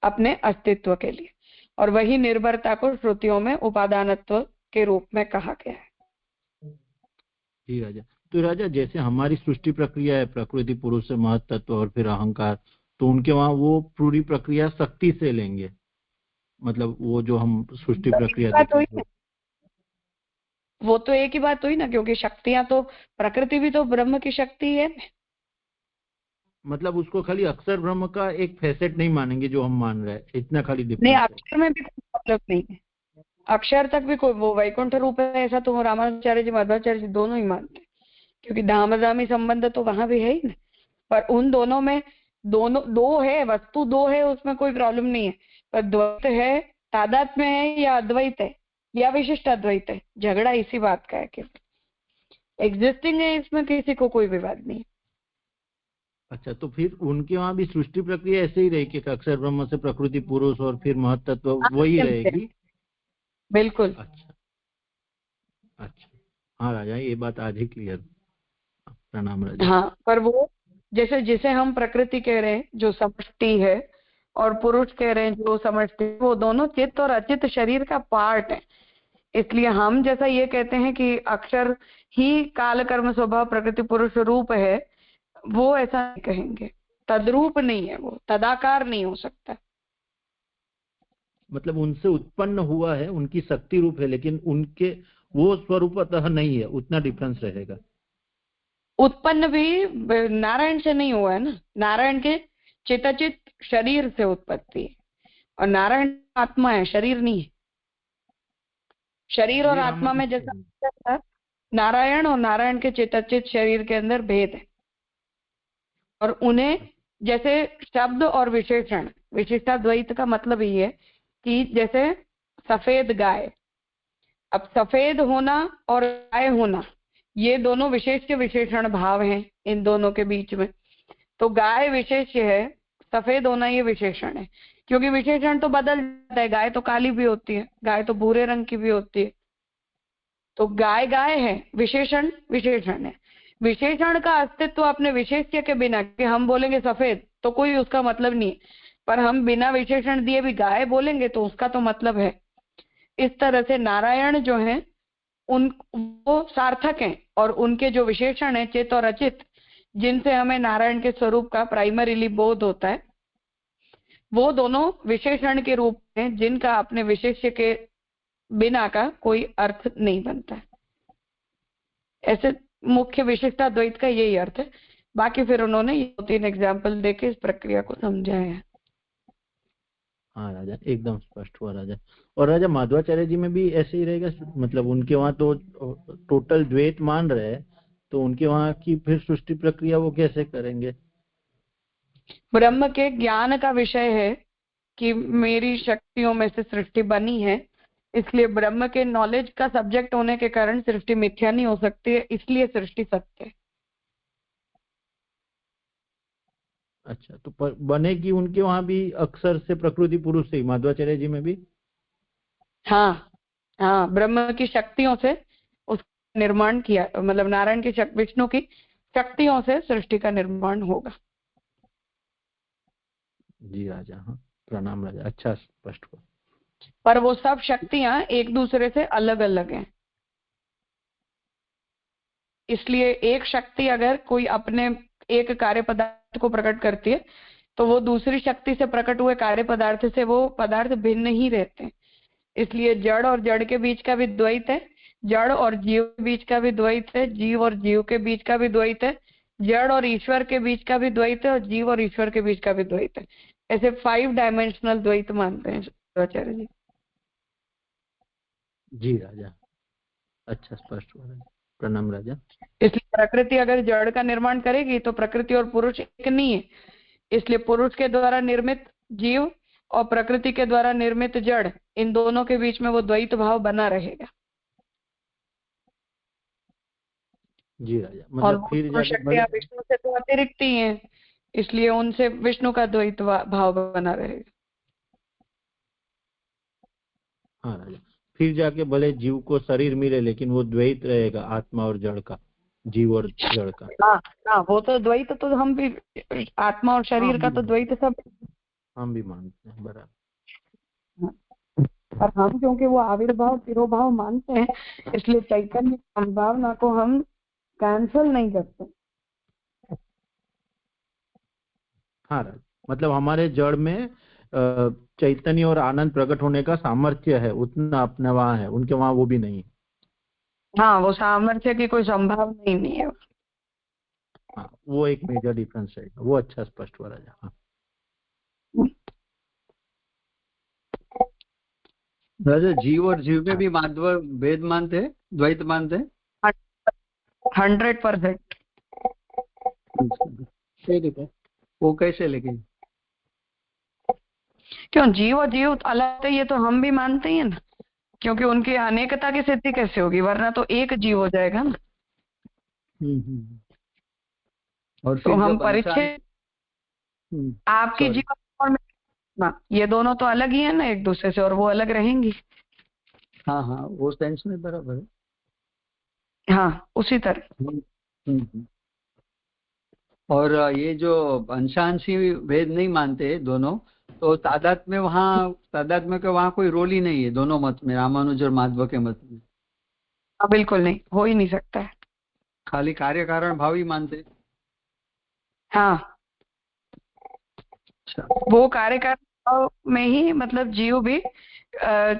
अपने अस्तित्व के लिए, और वही निर्भरता को श्रुतियों में उपादानत्व के रूप में कहा गया है। जी राजा। तो राजा जैसे हमारी सृष्टि प्रक्रिया है प्रकृति पुरुष से महत तत्व और फिर अहंकार, तो उनके वहां वो पूरी प्रक्रिया शक्ति से लेंगे, मतलब वो जो हम सृष्टि प्रक्रिया देखेंगे वो तो एक ही बात हुई ना, क्योंकि शक्तियां तो प्रकृति भी तो ब्रह्म की शक्ति है। मतलब उसको खाली अक्षर ब्रह्म का एक फैसेट नहीं मानेंगे जो हम मान रहे हैं, इतना खाली नहीं, डिफरेंस है। अक्षर में भी कोई मतलब नहीं है, अक्षर तक भी कोई वो वैकुंठ रूप है ऐसा तो रामानुजाचार्य जी मध्वाचार्य जी दोनों ही मानते हैं, क्योंकि धामधामी संबंध तो वहां भी है ही ना। पर उन दोनों में दोनों दो है, वस्तु दो है, उसमें कोई प्रॉब्लम नहीं है। पर द्वैत है, तादात्म्य है या अद्वैत है या विशिष्ट अद्वैत है, झगड़ा इसी बात का है कि एग्जिस्टिंग है, इसमें किसी को कोई विवाद नहीं। अच्छा, तो फिर उनके वहां भी सृष्टि प्रक्रिया ऐसे ही रहेगी कि अक्षर ब्रह्म से प्रकृति पुरुष और फिर महत्त्व वही रहेगी? बिल्कुल। अच्छा अच्छा, हाँ राजा ये बात आज ही क्लियर। प्रणाम राजा। हाँ, पर वो जैसे जिसे हम प्रकृति कह रहे हैं जो समष्टि है, और पुरुष कह रहे हैं जो समष्टि, वो दोनों चित्त और अचित शरीर का पार्ट है। इसलिए हम जैसा ये कहते हैं कि अक्षर ही काल कर्म स्वभाव प्रकृति पुरुष रूप है, वो ऐसा नहीं कहेंगे। तद्रूप नहीं है, वो तदाकार नहीं हो सकता। मतलब उनसे उत्पन्न हुआ है, उनकी शक्ति रूप है, लेकिन उनके वो स्वरूपतः नहीं है, उतना डिफरेंस रहेगा। उत्पन्न भी नारायण से नहीं हुआ है ना, नारायण के चितचित शरीर से उत्पत्ति है, और नारायण आत्मा है, शरीर नहीं है। शरीर और आत्मा में जैसा नारायण और नारायण के चितचित शरीर के अंदर भेद है, और उन्हें जैसे शब्द और विशेषण, विशिष्टाद्वैत का मतलब ये है कि जैसे सफेद गाय, अब सफेद होना और गाय होना ये दोनों विशेष्य विशेषण भाव हैं इन दोनों के बीच में। तो गाय विशेष्य है, सफेद होना ये विशेषण है, क्योंकि विशेषण तो बदल जाता है, गाय तो काली भी होती है, गाय तो भूरे रंग की भी होती है। तो गाय गाय है, विशेषण विशेषण है। विशेषण का अस्तित्व अपने विशेष्य के बिना, कि हम बोलेंगे सफेद तो कोई उसका मतलब नहीं है, पर हम बिना विशेषण दिए भी गाय बोलेंगे तो उसका तो मतलब है। इस तरह से नारायण जो है उन वो सार्थक हैं, और उनके जो विशेषण है चित और अचित, जिनसे हमें नारायण के स्वरूप का प्राइमरीली बोध होता है, वो दोनों विशेषण के रूप में जिनका अपने विशेष्य के बिना का कोई अर्थ नहीं बनता है। ऐसे मुख्य विशिष्टाद्वैत का यही अर्थ है। बाकी फिर उन्होंने 2-3 एग्जाम्पल देके इस प्रक्रिया को समझाया है। हाँ राजा, एकदम स्पष्ट हुआ राजा। और राजा माधवाचार्य जी में भी ऐसे ही रहेगा, मतलब उनके वहाँ तो टोटल द्वैत मान रहे हैं, तो उनके वहाँ की फिर सृष्टि प्रक्रिया वो कैसे करेंगे? ब्रह्म के ज्ञान का विषय है कि मेरी शक्तियों में से सृष्टि बनी है, इसलिए ब्रह्म के नॉलेज का सब्जेक्ट होने के कारण सृष्टि मिथ्या नहीं हो सकती है, इसलिए सृष्टि सत्य है। अच्छा, तो बनेगी उनके वहाँ भी अक्षर से प्रकृति पुरुष से ही, माधवाचार्य जी में भी? हाँ हाँ, ब्रह्म की शक्तियों से उसका निर्माण किया, मतलब नारायण की विष्णु की शक्तियों से सृष्टि का निर्माण होगा। जी राजा, हाँ प्रणाम राजा, अच्छा स्पष्ट हुआ। पर वो सब शक्तियां एक दूसरे से अलग अलग हैं, इसलिए एक शक्ति अगर कोई अपने एक कार्य पदार्थ को प्रकट करती है तो वो दूसरी शक्ति से प्रकट हुए कार्य पदार्थ से वो पदार्थ भिन्न ही रहते हैं। इसलिए जड़ और जड़ के बीच का भी द्वैत है, जड़ और जीव के बीच का भी द्वैत है, जीव और जीव के बीच का भी द्वैत है, जड़ और ईश्वर के बीच का भी द्वैत है, और जीव और ईश्वर के बीच का भी द्वैत है। ऐसे 5 डायमेंशनल द्वैत मानते हैं शंकराचार्य जी। जी राजा, अच्छा स्पष्ट हुआ राजा, प्रणाम राजा। इसलिए प्रकृति अगर जड़ का निर्माण करेगी तो प्रकृति और पुरुष एक नहीं है, इसलिए पुरुष के द्वारा निर्मित जीव और प्रकृति के द्वारा निर्मित जड़, इन दोनों के बीच में वो द्वैत भाव बना रहेगा। जी राजा, और मतलब वो फिर दोनों जाके भले। शक्तियां विष्णु से तो अतिरिक्त ही हैं, इसलिए उनसे विष्णु का द्वैत भाव बना रहेगा। हाँ राजा, फिर जाके भले जीव को शरीर मिले, लेकिन वो द्वैत रहेगा आत्मा और जड़ का, जीव और जड़ का। हाँ हाँ, वो तो द्वैत तो हम भी, आत्मा और हाँ शरीर का तो द्वैत सब। हम भी मानते हैं, बराबर। और हम क्योंकि वो आविर्भाव तिरोभाव मानते हैं, इसलिए चैतन्य संभावना को हम कैंसल नहीं करते। हाँ राजा, मतलब हमारे जड़ में चैतन्य और आनंद प्रकट होने का सामर्थ्य है, उतना अपने वहाँ है, उनके वहाँ वो भी नहीं। हाँ, वो सामर्थ्य की कोई संभावना ही नहीं है। हाँ, वो एक मेजर डिफरेंस है, वो अच्छा स्पष्ट हो राजा। हाँ राजा, जीव और जीव में भी माधव भेद मानते हैं, द्वैत मानते हैं? 100%। ठीक है, वो कैसे लेकिन? क्यों, जीव और जीव अलग है ये तो हम भी मानते ही है ना, क्योंकि उनकी अनेकता की सिद्धि कैसे होगी, वरना तो एक जीव हो जाएगा ना। और तो फिर हम जब परिचय, आपकी सॉरी, जीवन और ना, ये दोनों तो अलग ही है ना एक दूसरे से, और वो अलग रहेंगी। हाँ हाँ, वो सेंस में बराबर है। हाँ, उसी तरह। हम्म। और ये जो अंशांशी भेद नहीं मानते दोनों, तो तादात्म्य के वहाँ कोई रोल ही नहीं है दोनों मत में, रामानुज और माधव के मत में। बिल्कुल नहीं, हो ही नहीं सकता है। खाली कार्य कारण भाव ही मानते। हाँ, अच्छा वो कार्यकाल में ही मतलब जीव भी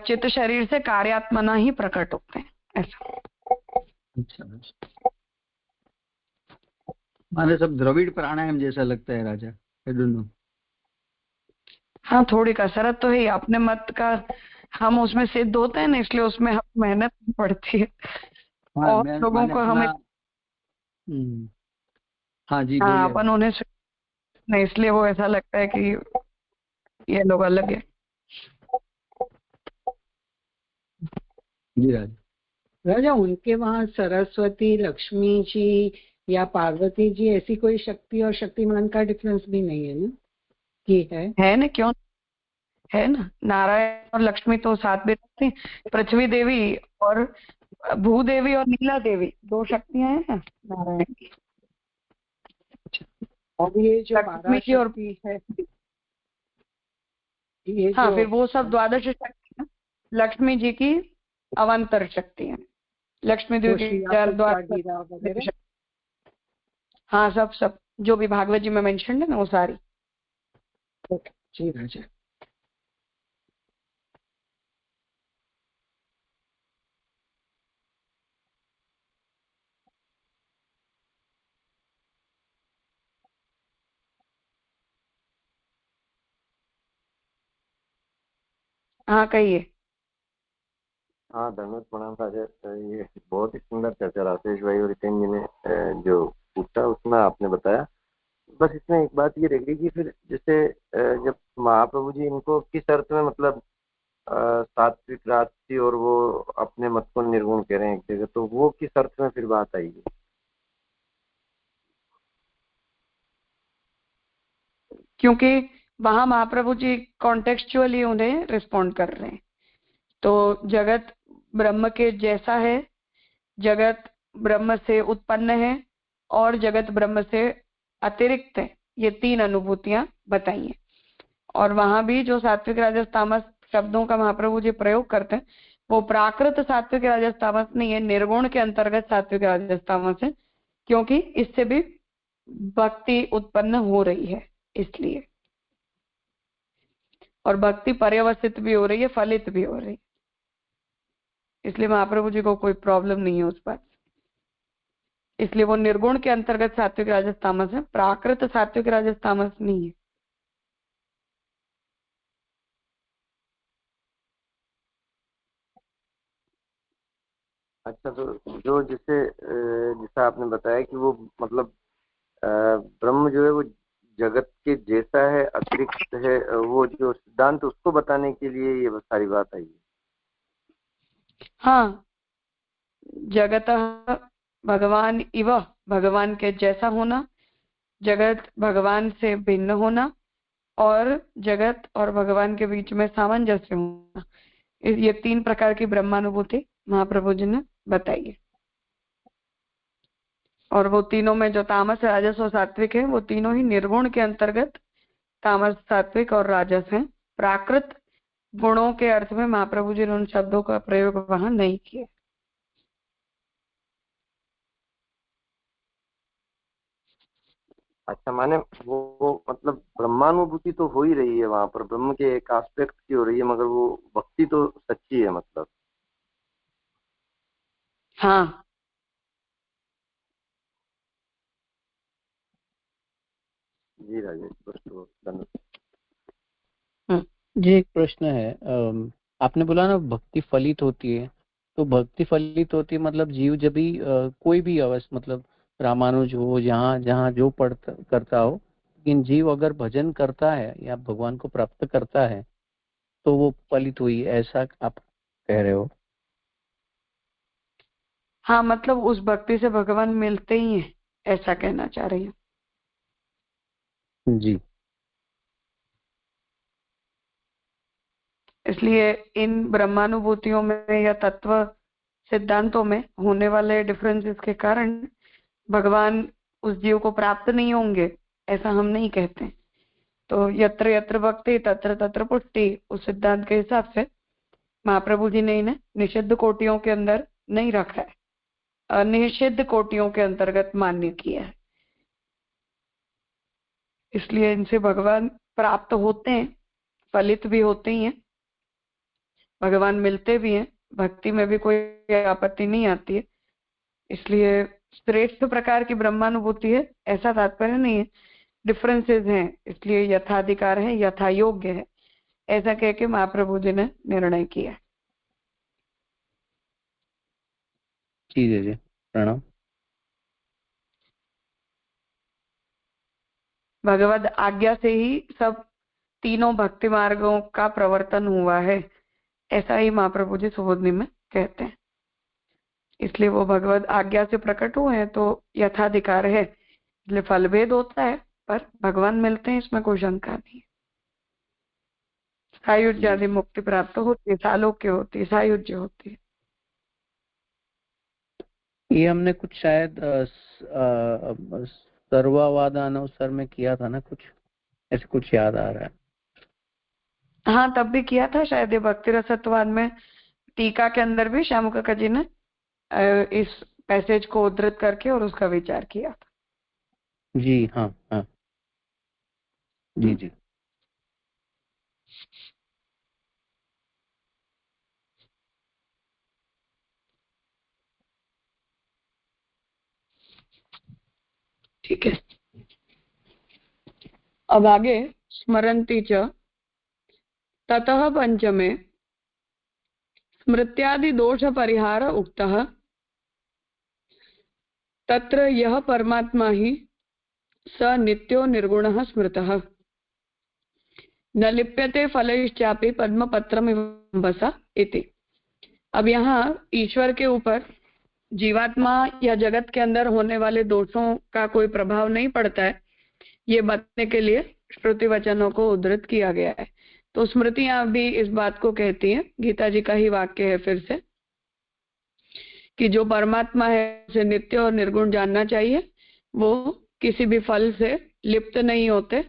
चित्त शरीर से कार्यात्मना ही प्रकट होते हैं, ऐसा। अच्छा, माने सब द्रविड़ प्राणायाम जैसा लगता है राजा, आई डोंट नो। हाँ, थोड़ी कसरत तो है अपने मत का, हम उसमें सिद्ध होते हैं ना, इसलिए उसमें हम मेहनत पड़ती है। हाँ, और मैं लोगों माने को अपना। हमें, हाँ जी, हाँ, बोलिए। अपन उन्हें नहीं, इसलिए वो ऐसा लगता है कि ये लोग अलग है। जी राजा। राजा उनके वहाँ सरस्वती, लक्ष्मी जी या पार्वती जी ऐसी कोई शक्ति और शक्तिमान का डिफरेंस भी नहीं है ना, कि है? ना, क्यों, है ना, नारायण और लक्ष्मी तो साथ में रहती हैं। पृथ्वी देवी और भूदेवी और नीला देवी 2 शक्तियां हैं ना नारायण की। और ये जो 12 लक्ष्मी जी और, शक्ति है, ये हाँ, जो फिर वो सब द्वादश शक्तियां लक्ष्मी जी की अवंतर शक्तियां, लक्ष्मी वो देवी श्रिया के पुत्रा द्वारा। गिरा वगैरह। हाँ, सब सब जो भी भागवत जी में मेंशन है ना, वो सारी। जी राजा। हाँ कहिए। हाँ, धन्यवाद, प्रणाम राजा। ये बहुत ही सुंदर चर्चा राजेश भाई और हितेन जी ने जो पूछा उसमें आपने बताया। बस इसमें एक बात ये रह गई कि फिर जैसे जब महाप्रभु जी इनको किस अर्थ में मतलब सात्विक राजसी और वो अपने मत को निर्गुण कह रहे हैं एक जगह, तो वो किस अर्थ में फिर बात आएगी? क्योंकि वहां महाप्रभु जी कॉन्टेक्चुअली उन्हें रिस्पॉन्ड कर रहे हैं। तो जगत ब्रह्म के जैसा है, जगत ब्रह्म से उत्पन्न है और जगत ब्रह्म से अतिरिक्त है, ये तीन अनुभूतियां बताई हैं। और वहां भी जो सात्विक राजस तामस शब्दों का महाप्रभु जी प्रयोग करते हैं वो प्राकृत सात्विक राजस तामस नहीं है, निर्गुण के अंतर्गत सात्विक राजस तामस है, क्योंकि इससे भी भक्ति उत्पन्न हो रही है इसलिए। और भक्ति पर्यवसित भी हो रही है, फलित भी हो रही है, इसलिए महाप्रभु जी को कोई प्रॉब्लम नहीं है उस बात। इसलिए वो निर्गुण के अंतर्गत सात्विक राजस तामस है, प्राकृत सात्विक राजस तामस नहीं है। अच्छा, तो जो जैसा आपने बताया कि वो मतलब ब्रह्म जो है वो जगत के जैसा है, अतिरिक्त है, वो जो सिद्धांत उसको बताने के लिए ये सारी बात आई है। हाँ, जगत भगवान इव, भगवान के जैसा होना, जगत भगवान से भिन्न होना और जगत और भगवान के बीच में सामंजस्य होना, ये तीन प्रकार की ब्रह्मानुभूति महाप्रभु जी ने बताई है। और वो तीनों में जो तामस राजस और सात्विक है वो तीनों ही निर्गुण के अंतर्गत तामस सात्विक और राजस हैं। प्राकृत गुणों के अर्थ में महाप्रभु जी ने उन शब्दों का प्रयोग वहां नहीं किया। अच्छा, माने वो मतलब ब्रह्मानुभूति तो हो ही रही है वहां पर, ब्रह्म के एक एस्पेक्ट की हो रही है, मगर वो भक्ति तो सच्ची है मतलब। हाँ, जी राजेश, स्पष्ट हो, धन्यवाद। जी एक प्रश्न है, आपने बोला ना भक्ति फलित होती है, तो भक्ति फलित होती है मतलब जीव जब भी कोई भी अवस्था, मतलब रामानुज हो, जहाँ जहाँ जो पढ़ता करता हो, लेकिन जीव अगर भजन करता है या भगवान को प्राप्त करता है तो वो फलित हुई, ऐसा आप कह रहे हो? हाँ, मतलब उस भक्ति से भगवान मिलते ही हैं, ऐसा कहना चाह रही हूँ। जी, इसलिए इन ब्रह्मानुभूतियों में या तत्व सिद्धांतों में होने वाले डिफरेंसेस के कारण भगवान उस जीव को प्राप्त नहीं होंगे, ऐसा हम नहीं कहते। तो यत्र यत्र भक्ति तत्र तत्र पुष्टि, उस सिद्धांत के हिसाब से महाप्रभु जी ने इन्हें निषिद्ध कोटियों के अंदर नहीं रखा है, अनिषिद्ध कोटियों के अंतर्गत मान्य किया है। इसलिए इनसे भगवान प्राप्त होते हैं, फलित भी होते ही हैं, भगवान मिलते भी हैं, भक्ति में भी कोई आपत्ति नहीं आती है। इसलिए श्रेष्ठ प्रकार की ब्रह्मानुभूति है ऐसा तात्पर्य नहीं है, डिफरेंसेस हैं, इसलिए यथाधिकार है, यथा योग्य है, ऐसा कह के महाप्रभु जी ने निर्णय किया। जी जी जी, प्रणाम। भगवद आज्ञा से ही सब तीनों भक्ति मार्गों का प्रवर्तन हुआ है, ऐसा ही महाप्रभु जी सुबोधनी में कहते हैं। इसलिए वो भगवद आज्ञा से प्रकट हुए हैं तो यथाधिकार है, इसलिए फल भेद होता है पर भगवान मिलते हैं, इसमें कोई शंका नहीं है। सायुज्य आदि मुक्ति प्राप्त होती है, सालोक्य होती है, सायुज्य होती है। ये हमने कुछ शायद सर्ववादानुसार में किया था ना, कुछ ऐसे कुछ याद आ रहा है। हाँ, तब भी किया था शायद ये भक्ति रसत्वाद में, टीका के अंदर भी श्याम काका जी ने इस पैसेज को उद्धृत करके और उसका विचार किया था। जी हाँ हाँ, जी जी। ठीक है, अब आगे स्मरन्ति च ततः पंचमे स्मृत्यादि दोष परिहार उक्तः तत्र यह परमात्मा ही स नित्यो निर्गुणः स्मृतः न लिप्यते फलैश्चापि पद्मपत्रमिवंबसा इति। अब यहाँ ईश्वर के ऊपर जीवात्मा या जगत के अंदर होने वाले दोषों का कोई प्रभाव नहीं पड़ता है, ये बताने के लिए श्रुति वचनों को उद्धृत किया गया है। तो स्मृतियां भी इस बात को कहती हैं, गीता जी का ही वाक्य है फिर से, कि जो परमात्मा है उसे नित्य और निर्गुण जानना चाहिए। वो किसी भी फल से लिप्त नहीं होते,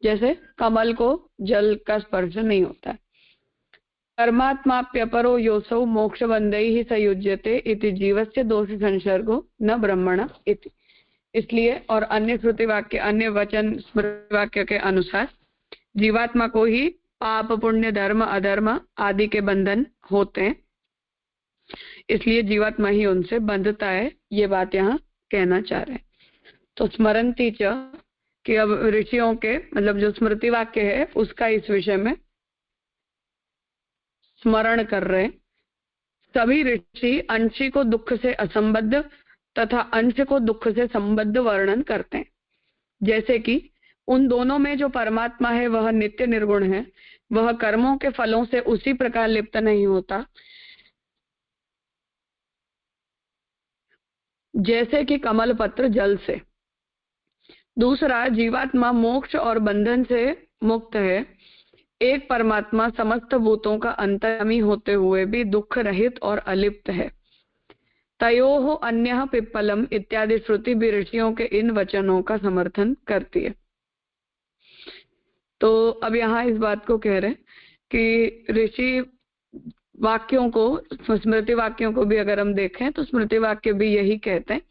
जैसे कमल को जल का स्पर्श नहीं होता है। परमात्माप्यपरो योऽसौ मोक्षबन्धैः संयुज्यते इति जीवस्य दोष संसर्गो न ब्रह्मण इति। इसलिए और अन्य श्रुति वाक्य, अन्य वचन स्मृति वाक्य के अनुसार जीवात्मा को ही पाप पुण्य धर्म अधर्म आदि के बंधन होते हैं, इसलिए जीवात्मा ही उनसे बंधता है, ये बात यहाँ कहना चाह रहे हैं। तो स्मरन्ति च कि अब ऋषियों के मतलब जो स्मृति वाक्य है उसका इस विषय में स्मरण कर रहे हैं। सभी ऋषि अंशी को दुख से असंबद्ध तथा अंश को दुख से संबद्ध वर्णन करते हैं। जैसे कि उन दोनों में जो परमात्मा है वह नित्य निर्गुण है, वह कर्मों के फलों से उसी प्रकार लिप्त नहीं होता जैसे कि कमल पत्र जल से। दूसरा, जीवात्मा मोक्ष और बंधन से मुक्त है। एक परमात्मा समस्त भूतों का अंतर्यामी होते हुए भी दुख रहित और अलिप्त है। तयोः अन्यः पिप्पलम इत्यादि श्रुति भी ऋषियों के इन वचनों का समर्थन करती है। तो अब यहाँ इस बात को कह रहे हैं कि ऋषि वाक्यों को, स्मृति वाक्यों को भी अगर हम देखें तो स्मृति वाक्य भी यही कहते हैं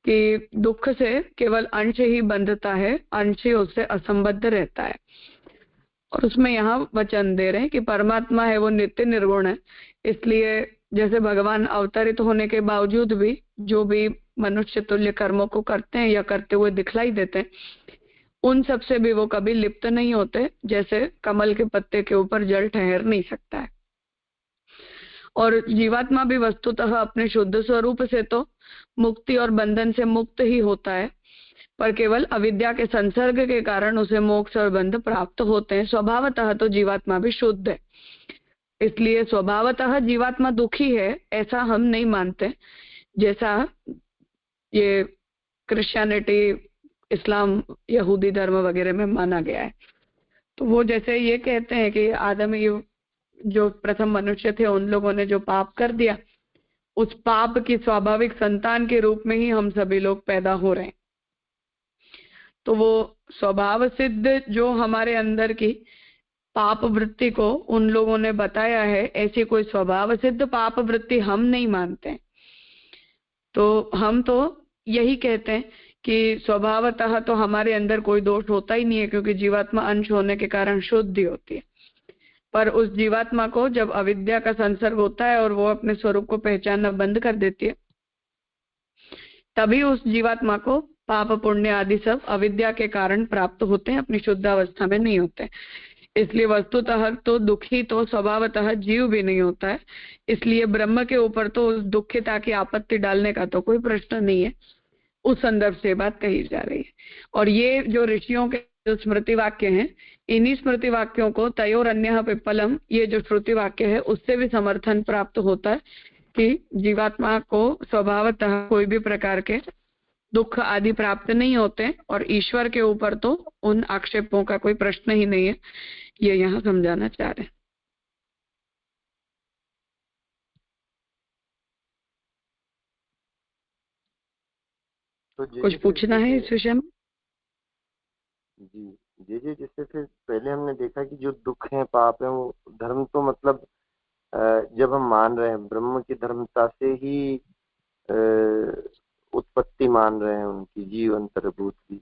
कि दुख से केवल अंश ही बंधता है, अंश ही उससे असंबद्ध रहता है। और उसमें यहाँ वचन दे रहे हैं कि परमात्मा है वो नित्य निर्गुण है, इसलिए जैसे भगवान अवतरित होने के बावजूद भी जो भी मनुष्य तुल्य कर्मों को करते हैं या करते हुए दिखलाई देते हैं, उन सब से भी वो कभी लिप्त नहीं होते, जैसे कमल के पत्ते के ऊपर जल ठहर नहीं सकता है। और जीवात्मा भी वस्तुतः अपने शुद्ध स्वरूप से तो मुक्ति और बंधन से मुक्त ही होता है, पर केवल अविद्या के संसर्ग के कारण उसे मोक्ष और बंध प्राप्त होते हैं। स्वभावतः तो जीवात्मा भी शुद्ध है, इसलिए स्वभावतः जीवात्मा दुखी है ऐसा हम नहीं मानते, जैसा ये क्रिश्चियनिटी, इस्लाम, यहूदी धर्म वगैरह में माना गया है। तो वो जैसे ये कहते हैं कि आदम जो प्रथम मनुष्य थे उन लोगों ने जो पाप कर दिया, उस पाप की स्वाभाविक संतान के रूप में ही हम सभी लोग पैदा हो रहे हैं। तो वो स्वभाव सिद्ध जो हमारे अंदर की पाप वृत्ति को उन लोगों ने बताया है, ऐसी कोई स्वभाव सिद्ध पाप वृत्ति हम नहीं मानते। तो हम तो यही कहते हैं कि स्वभावतः तो हमारे अंदर कोई दोष होता ही नहीं है, क्योंकि जीवात्मा अंश होने के कारण शुद्धि होती है। पर उस जीवात्मा को जब अविद्या का संसर्ग होता है और वो अपने स्वरूप को पहचानना बंद कर देती है, तभी उस जीवात्मा को पाप पुण्य आदि सब अविद्या के कारण प्राप्त होते हैं, अपनी शुद्ध अवस्था में नहीं होते। इसलिए वस्तुतः तो दुखी तो स्वभावतः जीव भी नहीं होता है, इसलिए ब्रह्म के ऊपर तो उस दुखिता की आपत्ति डालने का तो कोई प्रश्न नहीं है। उस संदर्भ से बात कही जा रही है। और ये जो ऋषियों के जो स्मृति वाक्य हैं, इन्हीं स्मृति वाक्यों को तयोरन्यः पिप्पलम, ये जो श्रुति वाक्य है उससे भी समर्थन प्राप्त होता है कि जीवात्मा को स्वभावतः कोई भी प्रकार के दुख आदि प्राप्त नहीं होते, और ईश्वर के ऊपर तो उन आक्षेपों का कोई प्रश्न ही नहीं है, ये यहाँ समझाना चाह रहे हैं। तो कुछ पूछना है इस विषय में? जी जैसे फिर पहले हमने देखा कि जो दुख है पाप है वो धर्म, तो मतलब जब हम मान रहे हैं ब्रह्म की धर्मता से ही उत्पत्ति मान रहे हैं उनकी जीव अंतर्भूत की,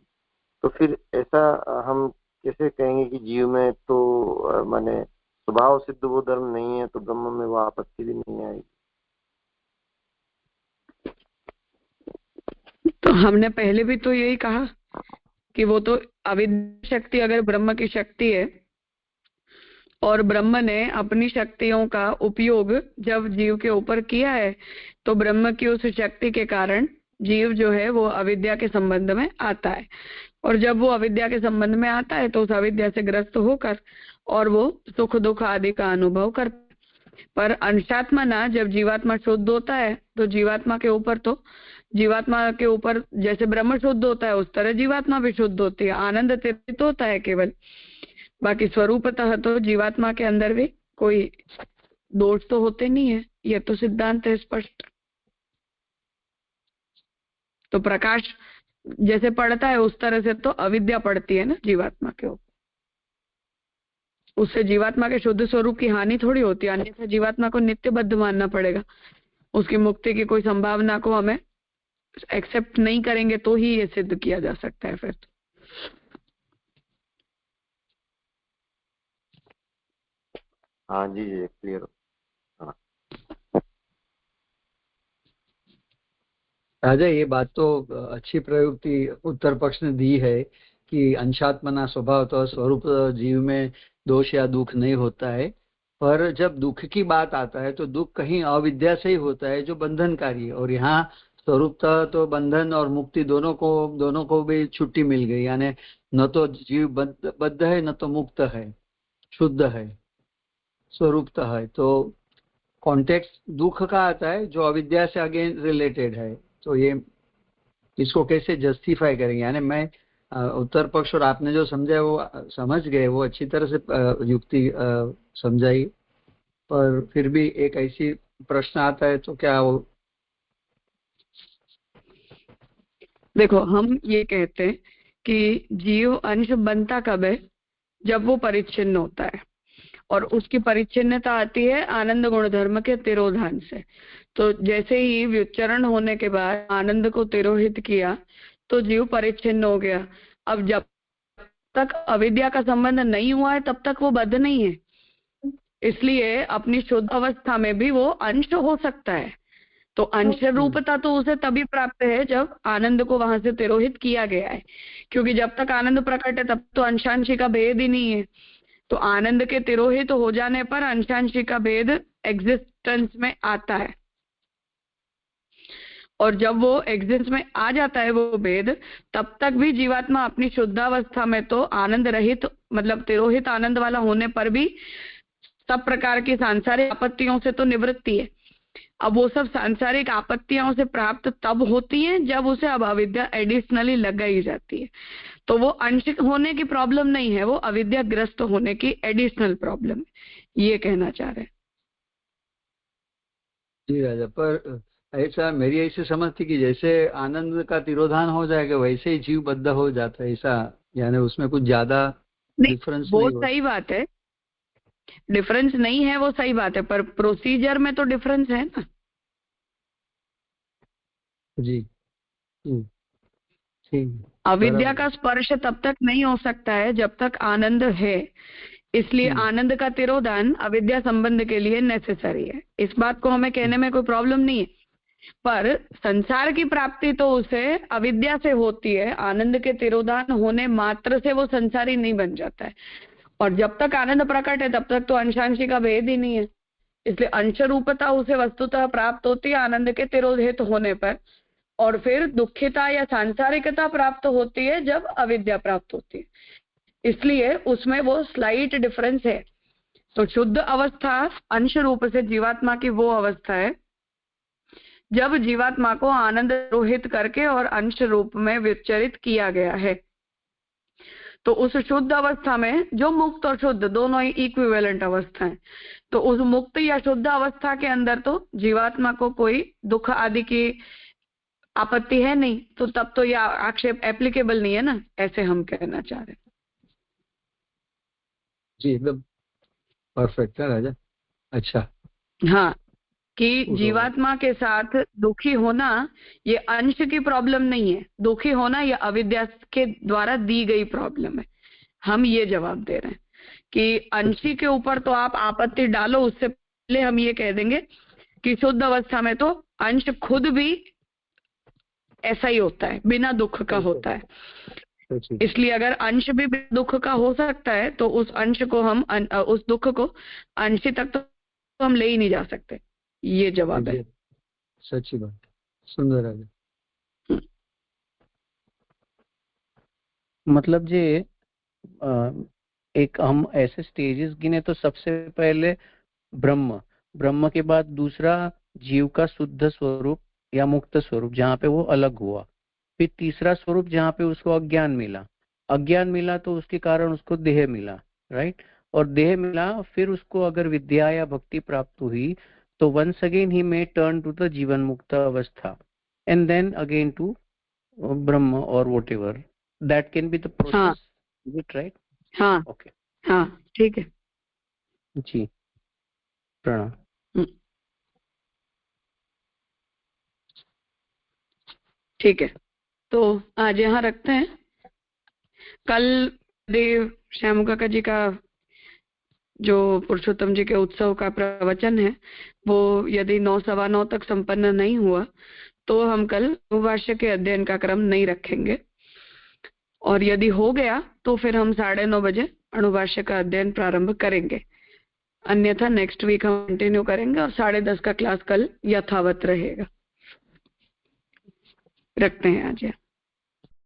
तो फिर ऐसा हम कैसे कहेंगे कि जीव में तो माने स्वभाव सिद्ध वो धर्म नहीं है, तो ब्रह्म में वो आपत्ति भी नहीं आएगी? तो हमने पहले भी तो यही कहा कि वो तो अविद्या शक्ति अगर ब्रह्म की शक्ति है और ब्रह्म ने अपनी शक्तियों का उपयोग जब जीव के ऊपर किया है, तो ब्रह्म की उस शक्ति के कारण जीव जो है वो अविद्या के संबंध में आता है, और जब वो अविद्या के संबंध में आता है तो उस अविद्या से ग्रस्त होकर और वो सुख दुख आदि का अनुभव करता है। पर अंशात्मा ना, जब जीवात्मा शुद्ध होता है तो जीवात्मा के ऊपर जैसे ब्रह्म शुद्ध होता है उस तरह जीवात्मा भी शुद्ध होती है, आनंद तीर्थ होता है केवल। बाकी स्वरूपतः तो जीवात्मा के अंदर भी कोई दोष तो होते नहीं है, ये तो सिद्धांत है स्पष्ट। तो प्रकाश जैसे पड़ता है उस तरह से तो अविद्या पड़ती है ना जीवात्मा के ऊपर, उससे जीवात्मा के शुद्ध स्वरूप की हानि थोड़ी होती है, अन्यथा जीवात्मा को नित्यबद्ध मानना पड़ेगा। उसकी मुक्ति की कोई संभावना को हमें एक्सेप्ट नहीं करेंगे तो ही ये सिद्ध किया जा सकता है फिर तो। हाँ जी जी क्लियर। हाँ राजा, ये बात तो अच्छी प्रयुक्ति उत्तर पक्ष ने दी है कि अंशात्मना स्वभाव तो स्वरूप जीव में दोष या दुख नहीं होता है, पर जब दुख की बात आता है तो दुख कहीं अविद्या से ही होता है जो बंधनकारी है, और यहाँ स्वरूपतः तो बंधन और मुक्ति दोनों को भी छुट्टी मिल गई, यानी न तो जीव बद्ध है न तो मुक्त है, शुद्ध है, स्वरूपतः है। तो कॉन्टेक्स्ट दुख का आता है जो अविद्या से अगेन रिलेटेड है, तो ये इसको कैसे जस्टिफाई करेंगे? यानी मैं उत्तर पक्ष और आपने जो समझा वो समझ गए, वो अच्छी तरह से युक्ति समझाई, पर फिर भी एक ऐसी प्रश्न आता है तो क्या वो? देखो, हम ये कहते हैं कि जीव अंश बनता कब है? जब वो परिच्छिन्न होता है, और उसकी परिच्छिन्नता आती है आनंद गुण धर्म के तिरोधान से। तो जैसे ही व्युच्चरण होने के बाद आनंद को तिरोहित किया तो जीव परिच्छिन्न हो गया। अब जब तक अविद्या का संबंध नहीं हुआ है तब तक वो बद्ध नहीं है, इसलिए अपनी शुद्ध अवस्था में भी वो अंश हो सकता है। तो अंश रूपता तो उसे तभी प्राप्त है जब आनंद को वहां से तिरोहित किया गया है, क्योंकि जब तक आनंद प्रकट है तब तो अंशांशी का भेद ही नहीं है। तो आनंद के तिरोहित हो जाने पर अंशांशी का भेद एग्जिस्टेंस में आता है, और जब वो एग्जिस्ट में आ जाता है वो भेद, तब तक भी जीवात्मा अपनी शुद्धावस्था में तो आनंद रहित मतलब तिरोहित आनंद वाला होने पर भी सब प्रकार की सांसारिक आपत्तियों से तो निवृत्ति है। अब वो सब सांसारिक आपत्तियों से प्राप्त तब होती हैं जब उसे अब अविद्या एडिशनली लगाई जाती है। तो वो अंश होने की प्रॉब्लम नहीं है, वो अविद्याग्रस्त होने की एडिशनल प्रॉब्लम है, ये कहना चाह रहे हैं। जी राजा, पर ऐसा मेरी ऐसी समझ थी कि जैसे आनंद का तिरोधान हो जाएगा वैसे ही जीव बद्ध हो जाता है, ऐसा यानी उसमें कुछ ज्यादा डिफरेंस नहीं। वो सही बात है, डिफरेंस नहीं है वो सही बात है, पर प्रोसीजर में तो डिफरेंस है ना। जी ठीक। अविद्या का स्पर्श तब तक नहीं हो सकता है जब तक आनंद है, इसलिए आनंद का तिरोधान अविद्या संबंध के लिए नेसेसरी है। इस बात को हमें कहने में कोई प्रॉब्लम नहीं है, पर संसार की प्राप्ति तो उसे अविद्या से होती है, आनंद के तिरोधान होने मात्र से वो संसारी नहीं बन जाता है। और जब तक आनंद प्रकट है तब तक तो अंशांशी का भेद ही नहीं है, इसलिए अंश रूपता उसे वस्तुतः प्राप्त होती है आनंद के तिरोहित होने पर, और फिर दुखिता या सांसारिकता प्राप्त होती है जब अविद्या प्राप्त होती है, इसलिए उसमें वो स्लाइट डिफरेंस है। तो शुद्ध अवस्था अंश रूप से जीवात्मा की वो अवस्था है जब जीवात्मा को आनंद रोहित करके और अंश रूप में विचरित किया गया है। तो उस शुद्ध अवस्था में जो मुक्त और शुद्ध दोनों ही इक्विवेलेंट अवस्था है, तो उस मुक्त या शुद्ध अवस्था के अंदर तो जीवात्मा को कोई दुख आदि की आपत्ति है नहीं, तो तब तो यह आक्षेप एप्लीकेबल नहीं है ना, ऐसे हम कहना चाह रहे हैं। जी एकदम परफेक्ट है राजा। अच्छा, हाँ, कि जीवात्मा के साथ दुखी होना ये अंश की प्रॉब्लम नहीं है, दुखी होना ये अविद्या के द्वारा दी गई प्रॉब्लम है। हम ये जवाब दे रहे हैं कि अंशी के ऊपर तो आप आपत्ति डालो, उससे पहले हम ये कह देंगे कि शुद्ध अवस्था में तो अंश खुद भी ऐसा ही होता है, बिना दुख का होता है। इसलिए अगर अंश भी दुख का हो सकता है तो उस अंश को हम उस दुख को अंशी तक तो हम ले ही नहीं जा सकते। ये जवाब है। सच्ची बात, सुंदर है। मतलब जे एक हम ऐसे स्टेजेस गिने तो सबसे पहले ब्रह्म के बाद दूसरा जीव का शुद्ध स्वरूप या मुक्त स्वरूप जहाँ पे वो अलग हुआ, फिर तीसरा स्वरूप जहाँ पे उसको अज्ञान मिला तो उसके कारण उसको देह मिला, राइट, और देह मिला फिर उसको अगर विद्या या भक्ति प्राप्त हुई तो once again he may turn to the जीवन मुक्त अवस्था and then again to Brahm और whatever that can be the process, is it right? हाँ ओके, हाँ ठीक है जी, प्रणाम। ठीक है, तो आज यहाँ रखते हैं। कल देव श्याम काका जी का जो पुरुषोत्तम जी के उत्सव का प्रवचन है वो यदि 9:15 तक संपन्न नहीं हुआ तो हम कल अनुभाष्य के अध्ययन का क्रम नहीं रखेंगे, और यदि हो गया तो फिर हम 9:30 बजे अनुभाष्य का अध्ययन प्रारंभ करेंगे। अन्यथा नेक्स्ट वीक हम कंटिन्यू करेंगे और 10:30 का क्लास कल यथावत रहेगा। रखते हैं आज।